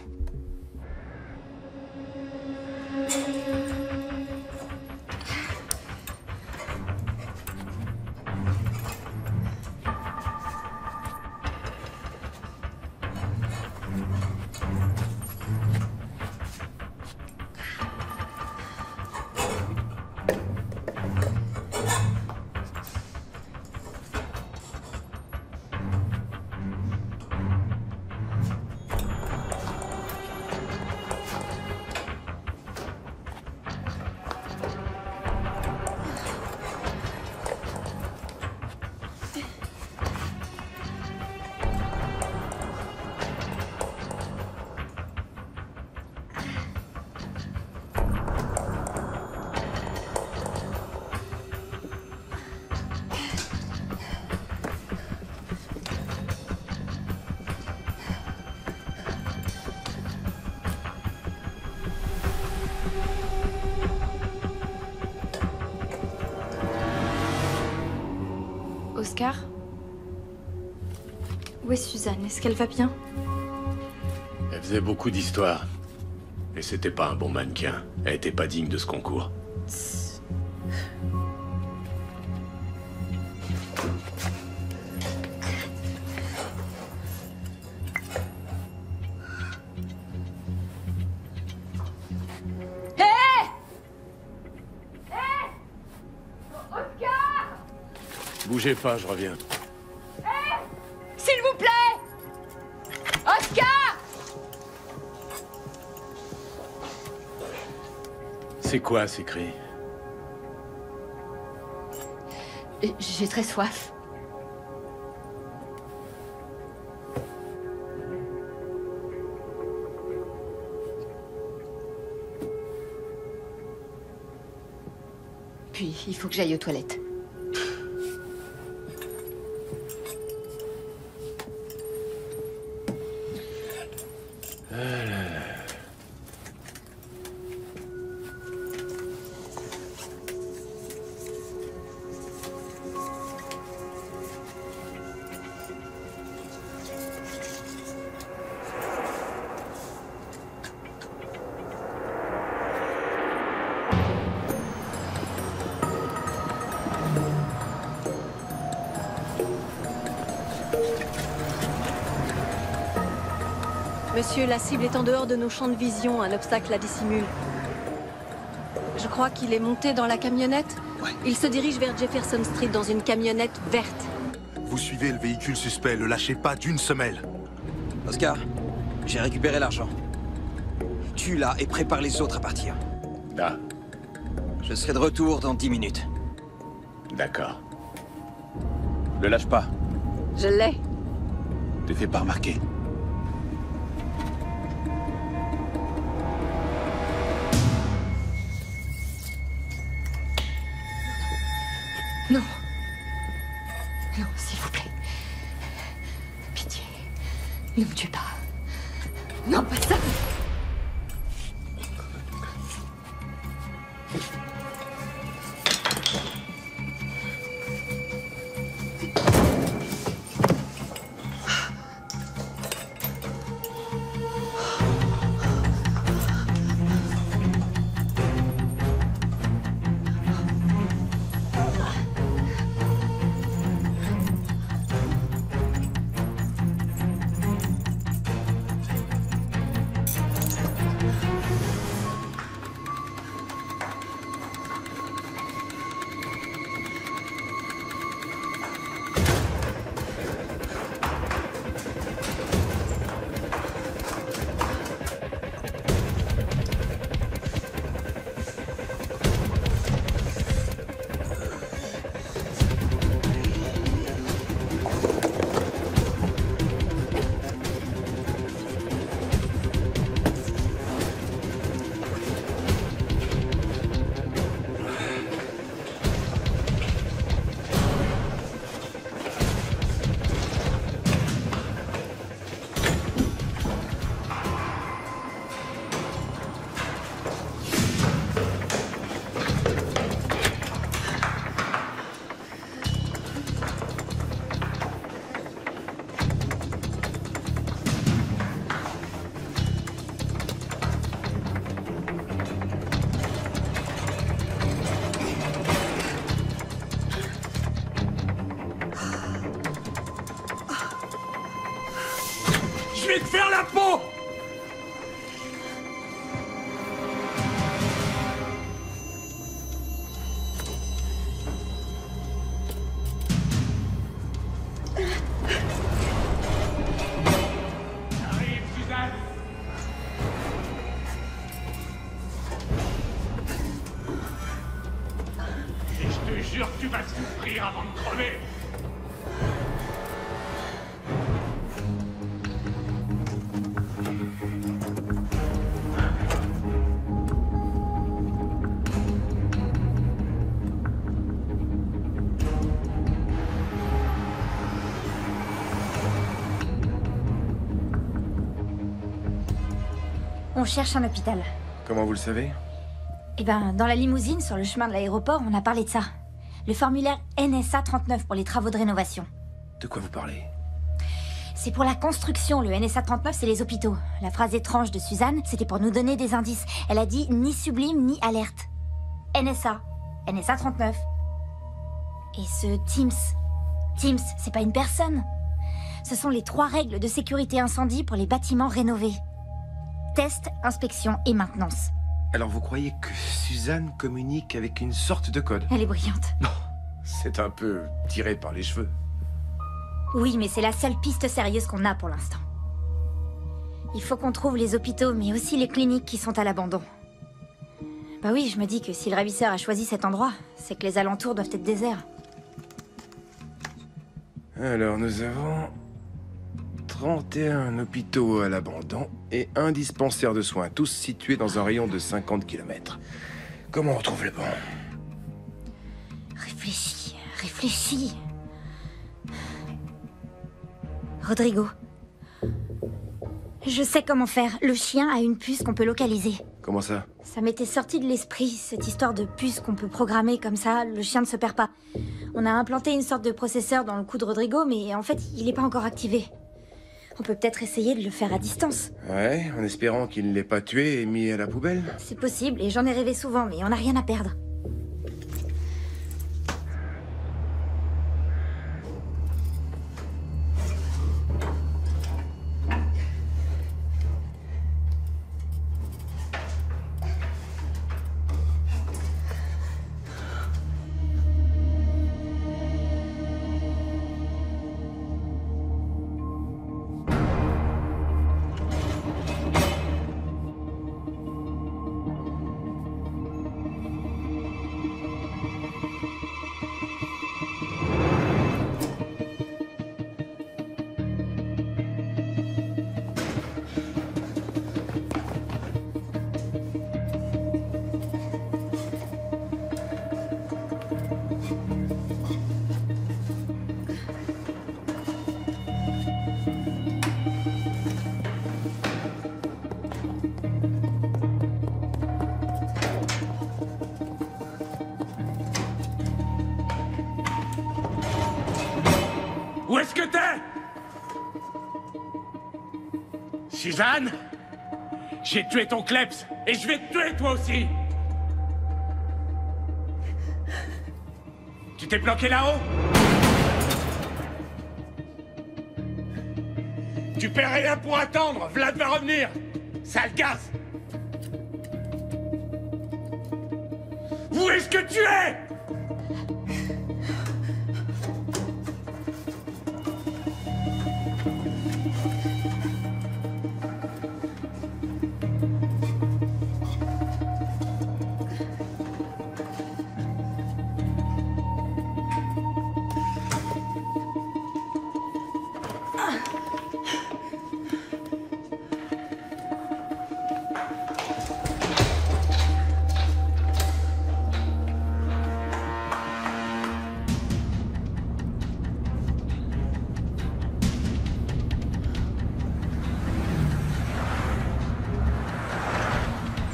Oscar? Où est Suzanne? Est-ce qu'elle va bien? Elle faisait beaucoup d'histoires. Et c'était pas un bon mannequin. Elle était pas digne de ce concours. Bougez pas, je reviens. S'il vous plaît! Oscar! C'est quoi ces cris? J'ai très soif. Puis, il faut que j'aille aux toilettes. Monsieur, la cible est en dehors de nos champs de vision. Un obstacle la dissimule. Je crois qu'il est monté dans la camionnette. Ouais. Il se dirige vers Jefferson Street dans une camionnette verte. Vous suivez le véhicule suspect, le lâchez pas d'une semelle. Oscar, j'ai récupéré l'argent. Tue-la et prépare les autres à partir. Ah. Je serai de retour dans 10 minutes. D'accord. Le lâche pas. Je l'ai. Te fais pas remarquer. Non. Non, s'il vous plaît. Pitié. Ne me tue pas. Non, pas ça. Je vais te faire la peau! Arrive, Suzanne! Et je te jure que tu vas souffrir avant de crever! On cherche un hôpital. Comment vous le savez? Eh ben, dans la limousine, sur le chemin de l'aéroport, on a parlé de ça. Le formulaire NSA 39 pour les travaux de rénovation. De quoi vous parlez? C'est pour la construction, le NSA 39, c'est les hôpitaux. La phrase étrange de Suzanne, c'était pour nous donner des indices. Elle a dit ni sublime, ni alerte. NSA 39. Et ce Teams, c'est pas une personne. Ce sont les 3 règles de sécurité incendie pour les bâtiments rénovés. Test, inspection et maintenance. Alors vous croyez que Suzanne communique avec une sorte de code? Elle est brillante. C'est un peu tiré par les cheveux. Oui, mais c'est la seule piste sérieuse qu'on a pour l'instant. Il faut qu'on trouve les hôpitaux, mais aussi les cliniques qui sont à l'abandon. Bah oui, je me dis que si le ravisseur a choisi cet endroit, c'est que les alentours doivent être déserts. Alors nous avons 31 hôpitaux à l'abandon et un dispensaire de soins, tous situés dans un rayon de 50 km. Comment on retrouve le bon? Réfléchis. Je sais comment faire. Le chien a une puce qu'on peut localiser. Comment ça? Ça m'était sorti de l'esprit, cette histoire de puce qu'on peut programmer comme ça, le chien ne se perd pas. On a implanté une sorte de processeur dans le cou de Rodrigo, mais en fait, il n'est pas encore activé. On peut peut-être essayer de le faire à distance. Ouais, en espérant qu'il ne l'ait pas tué et mis à la poubelle. C'est possible, et j'en ai rêvé souvent, mais on n'a rien à perdre. Où est-ce que t'es? Suzanne? J'ai tué ton kleps, et je vais te tuer toi aussi! Tu t'es planqué là-haut? Tu perds rien pour attendre, Vlad va revenir! Sale garce! Où est-ce que tu es?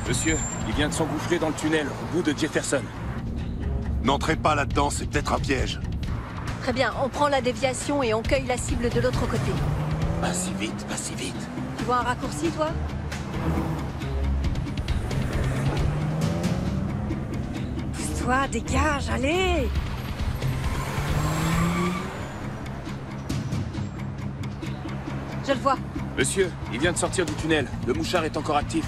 Monsieur, il vient de s'engouffrer dans le tunnel, au bout de Jefferson. N'entrez pas là-dedans, c'est peut-être un piège. Très bien, on prend la déviation et on cueille la cible de l'autre côté. Pas si vite, pas si vite. Tu vois un raccourci, toi? Pousse-toi, dégage, allez! Je le vois. Monsieur, il vient de sortir du tunnel. Le mouchard est encore actif.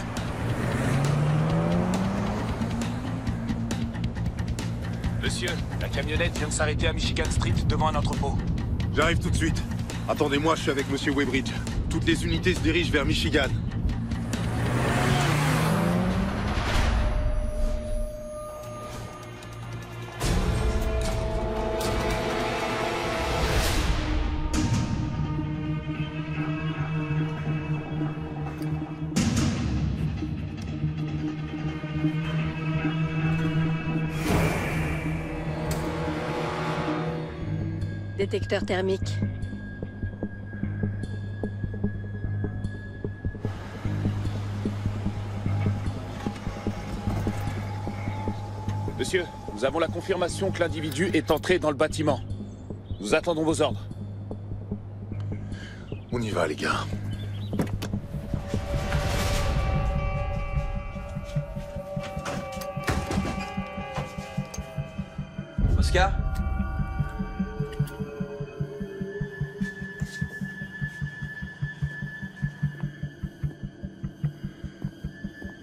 Monsieur, la camionnette vient de s'arrêter à Michigan Street devant un entrepôt. J'arrive tout de suite. Attendez-moi, je suis avec Monsieur Weybridge. Toutes les unités se dirigent vers Michigan. Détecteur thermique. Monsieur, nous avons la confirmation que l'individu est entré dans le bâtiment. Nous attendons vos ordres. On y va, les gars. Oscar?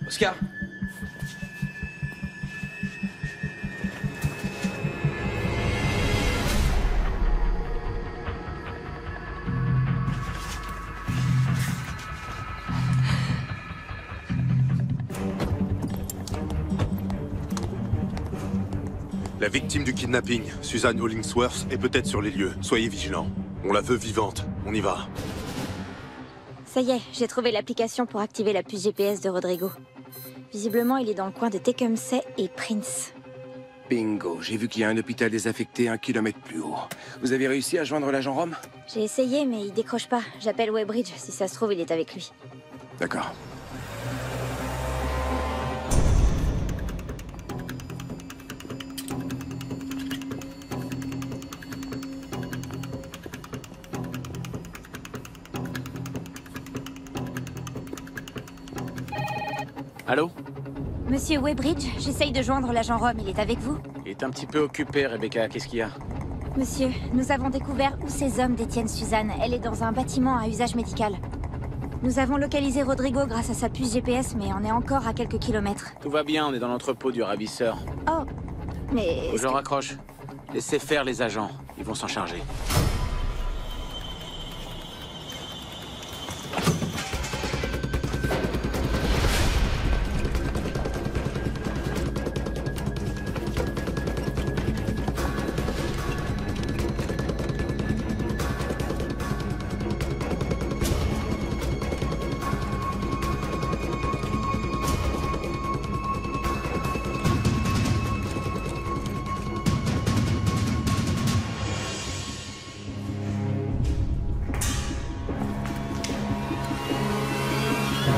Oscar? La victime du kidnapping, Suzanne Hollingsworth, est peut-être sur les lieux. Soyez vigilants. On la veut vivante. On y va. Ça y est, j'ai trouvé l'application pour activer la puce GPS de Rodrigo. Visiblement, il est dans le coin de Tecumseh et Prince. Bingo, j'ai vu qu'il y a un hôpital désaffecté 1 kilomètre plus haut. Vous avez réussi à joindre l'agent Rome? J'ai essayé, mais il décroche pas. J'appelle Weybridge, si ça se trouve, il est avec lui. D'accord. Allô? Monsieur Weybridge, j'essaye de joindre l'agent Rome, il est avec vous? Il est un petit peu occupé, Rebecca. Qu'est-ce qu'il y a? Monsieur, nous avons découvert où ces hommes détiennent Suzanne. Elle est dans un bâtiment à usage médical. Nous avons localisé Rodrigo grâce à sa puce GPS, mais on est encore à quelques kilomètres. Tout va bien, on est dans l'entrepôt du ravisseur. Oh, mais... Je raccroche. Laissez faire les agents, ils vont s'en charger.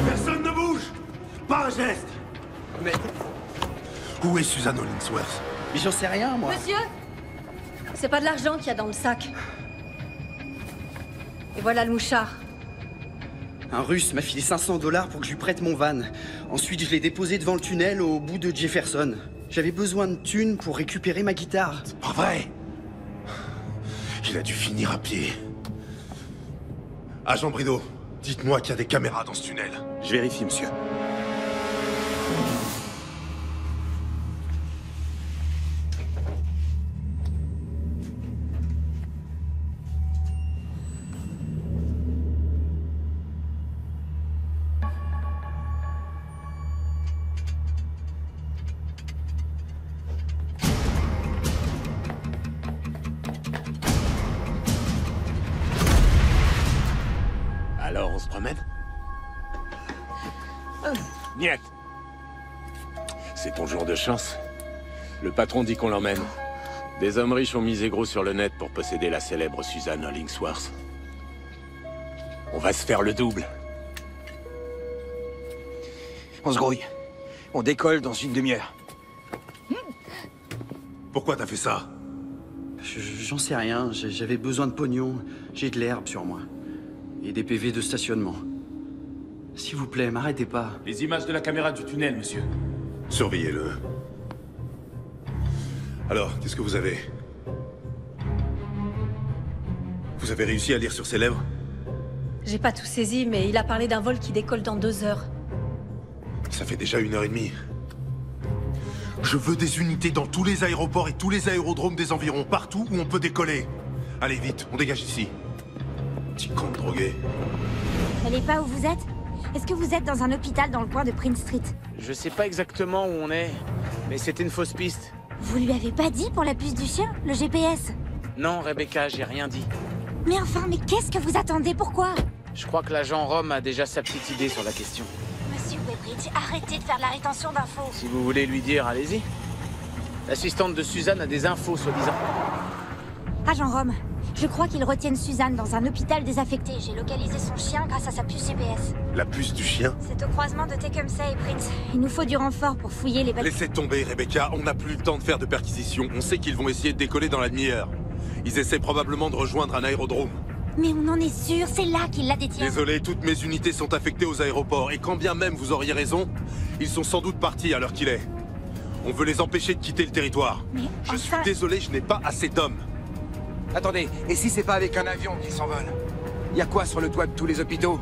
Personne ne bouge! Pas un geste! Mais... Où est Suzanne Hollingsworth? Mais j'en sais rien, moi. Monsieur, c'est pas de l'argent qu'il y a dans le sac. Et voilà le mouchard. Un Russe m'a filé 500 $ pour que je lui prête mon van. Ensuite, je l'ai déposé devant le tunnel au bout de Jefferson. J'avais besoin de thunes pour récupérer ma guitare. C'est pas vrai! Il a dû finir à pied. Agent Brideau, dites-moi qu'il y a des caméras dans ce tunnel. Je vérifie, monsieur. Alors, on se promène? Niet. C'est ton jour de chance. Le patron dit qu'on l'emmène. Des hommes riches ont misé gros sur le net pour posséder la célèbre Suzanne Hollingsworth. On va se faire le double. On se grouille. On décolle dans une demi-heure. Pourquoi t'as fait ça? J'en sais rien, j'avais besoin de pognon. J'ai de l'herbe sur moi. Et des PV de stationnement. S'il vous plaît, m'arrêtez pas. Les images de la caméra du tunnel, monsieur. Surveillez-le. Alors, qu'est-ce que vous avez? Vous avez réussi à lire sur ses lèvres? J'ai pas tout saisi, mais il a parlé d'un vol qui décolle dans 2 heures. Ça fait déjà 1h30. Je veux des unités dans tous les aéroports et tous les aérodromes des environs, partout où on peut décoller. Allez, vite, on dégage ici. Petit con de drogué. Elle est pas où vous êtes? Est-ce que vous êtes dans un hôpital dans le coin de Prince Street? Je sais pas exactement où on est, mais c'était une fausse piste. Vous lui avez pas dit pour la puce du chien, le GPS? Non, Rebecca, j'ai rien dit. Mais enfin, mais qu'est-ce que vous attendez? Pourquoi? Je crois que l'agent Rome a déjà sa petite idée sur la question. Monsieur Weybridge, arrêtez de faire de la rétention d'infos. Si vous voulez lui dire, allez-y. L'assistante de Suzanne a des infos, soi-disant. Agent Rome, je crois qu'ils retiennent Suzanne dans un hôpital désaffecté. J'ai localisé son chien grâce à sa puce GPS. La puce du chien? C'est au croisement de Tecumseh et Prince. Il nous faut du renfort pour fouiller les bâtiments. Laissez tomber, Rebecca, on n'a plus le temps de faire de perquisitions. On sait qu'ils vont essayer de décoller dans la demi-heure. Ils essaient probablement de rejoindre un aérodrome. Mais on en est sûr, c'est là qu'il la détient. Désolé, toutes mes unités sont affectées aux aéroports, et quand bien même vous auriez raison, ils sont sans doute partis à l'heure qu'il est. On veut les empêcher de quitter le territoire. Mais je suis désolé, je n'ai pas assez d'hommes. Attendez, et si c'est pas avec un avion qui s'envole? Y a quoi sur le toit de tous les hôpitaux?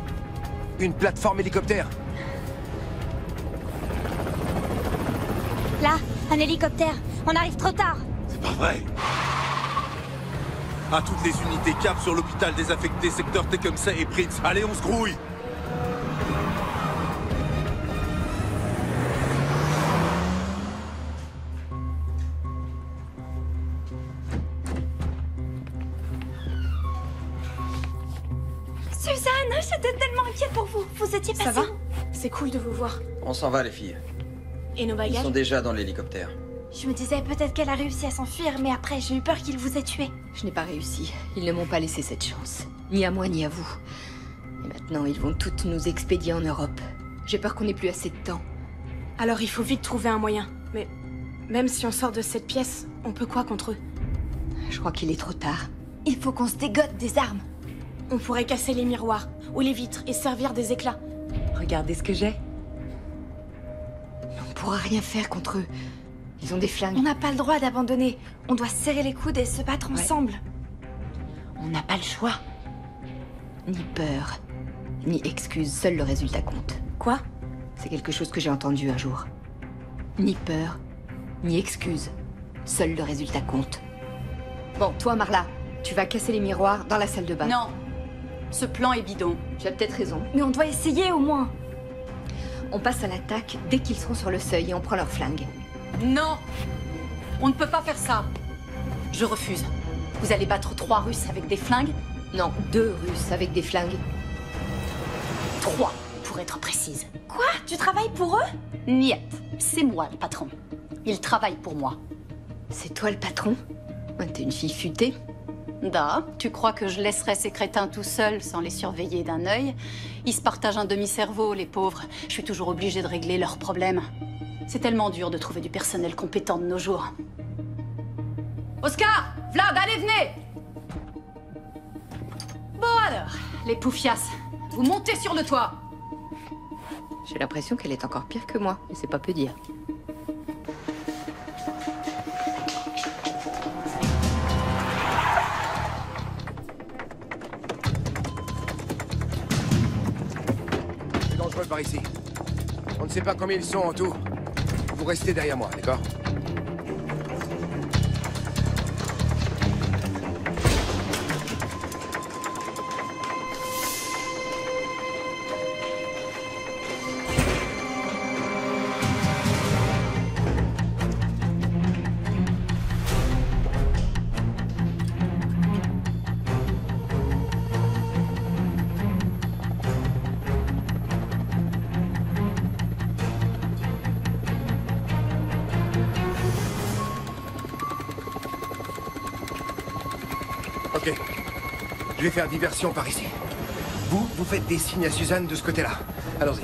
Une plateforme hélicoptère? Là, un hélicoptère. On arrive trop tard. C'est pas vrai. À toutes les unités, cap sur l'hôpital désaffecté, secteur Tecumseh et Prince. Allez, on se grouille. Suzanne, j'étais tellement inquiète pour vous. Vous étiez passée. Ça va? C'est cool de vous voir. On s'en va, les filles. Et nos Ils bagages? sont déjà dans l'hélicoptère. Je me disais peut-être qu'elle a réussi à s'enfuir, mais après j'ai eu peur qu'il vous ait tué. Je n'ai pas réussi. Ils ne m'ont pas laissé cette chance. Ni à moi, ni à vous. Et maintenant, ils vont toutes nous expédier en Europe. J'ai peur qu'on n'ait plus assez de temps. Alors il faut vite trouver un moyen. Mais même si on sort de cette pièce, on peut quoi contre eux? Je crois qu'il est trop tard. Il faut qu'on se dégote des armes. On pourrait casser les miroirs ou les vitres et servir des éclats. Regardez ce que j'ai. On pourra rien faire contre eux. Ils ont des flingues. On n'a pas le droit d'abandonner. On doit serrer les coudes et se battre ensemble. On n'a pas le choix. Ni peur, ni excuse, seul le résultat compte. Quoi? C'est quelque chose que j'ai entendu un jour. Ni peur, ni excuse, seul le résultat compte. Bon, toi Marla, tu vas casser les miroirs dans la salle de bain. Non, ce plan est bidon. Tu as peut-être raison. Mais on doit essayer au moins. On passe à l'attaque dès qu'ils seront sur le seuil et on prend leurs flingues. Non, on ne peut pas faire ça. Je refuse. Vous allez battre 3 Russes avec des flingues? Non, 2 Russes avec des flingues. 3, pour être précise. Quoi? Tu travailles pour eux? Niet, c'est moi le patron. Ils travaillent pour moi. C'est toi le patron? T'es une fille futée. Da, tu crois que je laisserais ces crétins tout seuls sans les surveiller d'un œil? Ils se partagent un demi-cerveau, les pauvres. Je suis toujours obligée de régler leurs problèmes. C'est tellement dur de trouver du personnel compétent de nos jours. Oscar! Vlad, allez, venez! Bon alors, les poufias, vous montez sur le toit. J'ai l'impression qu'elle est encore pire que moi, et c'est pas peu dire. C'est dangereux par ici. On ne sait pas combien ils sont en tout. Vous restez derrière moi, d'accord? Ok. Je vais faire diversion par ici. Vous faites des signes à Suzanne de ce côté-là. Allons-y.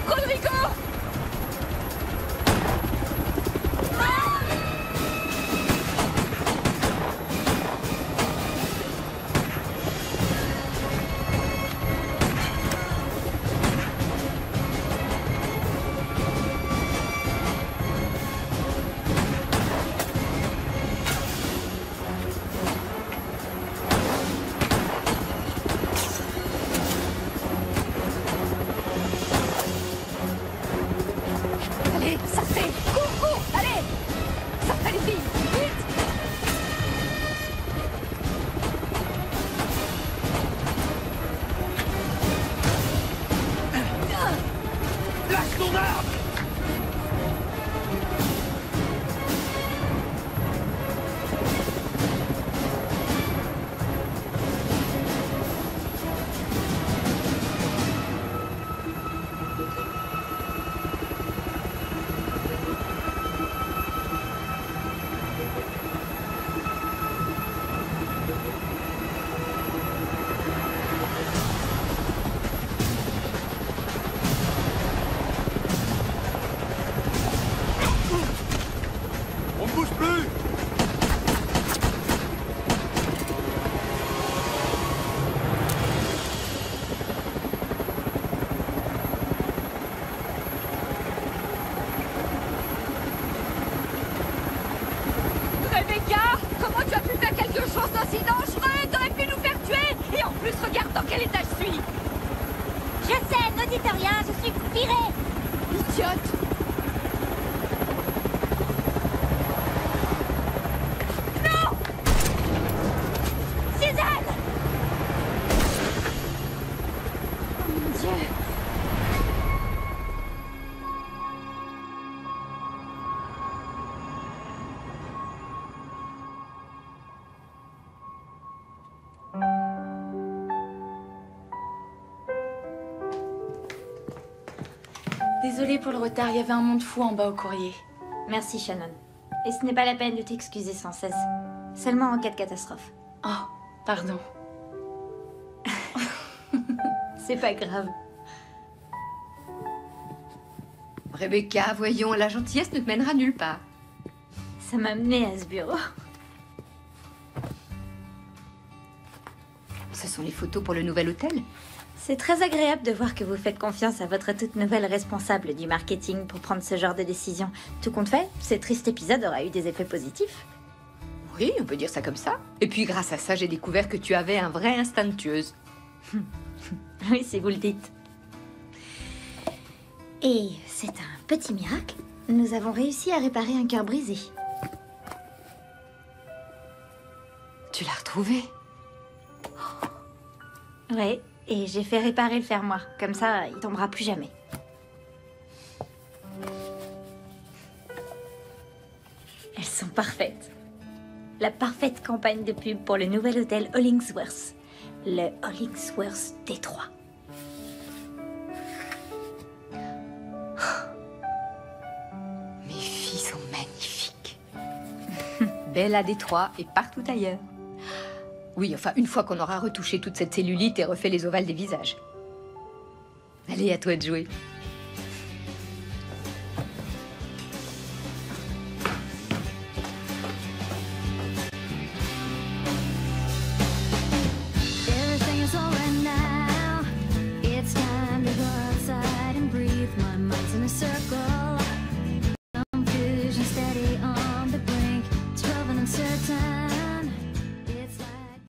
Rodrigo! Allez, sortez! Cours, cours! Allez! Sortez les filles! Vite! Lâche ton arme! On ne bouge plus! Rebecca! Comment tu as pu faire quelque chose d'aussi dangereux? T'aurais pu nous faire tuer! Et en plus, regarde dans quel état je suis! Je sais, ne dites rien, je suis virée. Idiote! Non! Suzanne! Oh mon Dieu. Désolée pour le retard, il y avait un monde fou en bas au courrier. Merci, Shannon. Et ce n'est pas la peine de t'excuser sans cesse. Seulement en cas de catastrophe. Oh, pardon. C'est pas grave. Rebecca, voyons, la gentillesse ne te mènera nulle part. Ça m'a amené à ce bureau. Ce sont les photos pour le nouvel hôtel? C'est très agréable de voir que vous faites confiance à votre toute nouvelle responsable du marketing pour prendre ce genre de décision. Tout compte fait, ce triste épisode aura eu des effets positifs. Oui, on peut dire ça comme ça. Et puis grâce à ça, j'ai découvert que tu avais un vrai instinct de tueuse. Oui, si vous le dites. Et c'est un petit miracle. Nous avons réussi à réparer un cœur brisé. Tu l'as retrouvé? Oui, et j'ai fait réparer le fermoir. Comme ça, il tombera plus jamais. Elles sont parfaites. La parfaite campagne de pub pour le nouvel hôtel Hollingsworth. Le Hollingsworth Détroit. Mes filles sont magnifiques. Belle à Détroit et partout ailleurs. Oui, enfin, une fois qu'on aura retouché toute cette cellulite et refait les ovales des visages. Allez, à toi de jouer.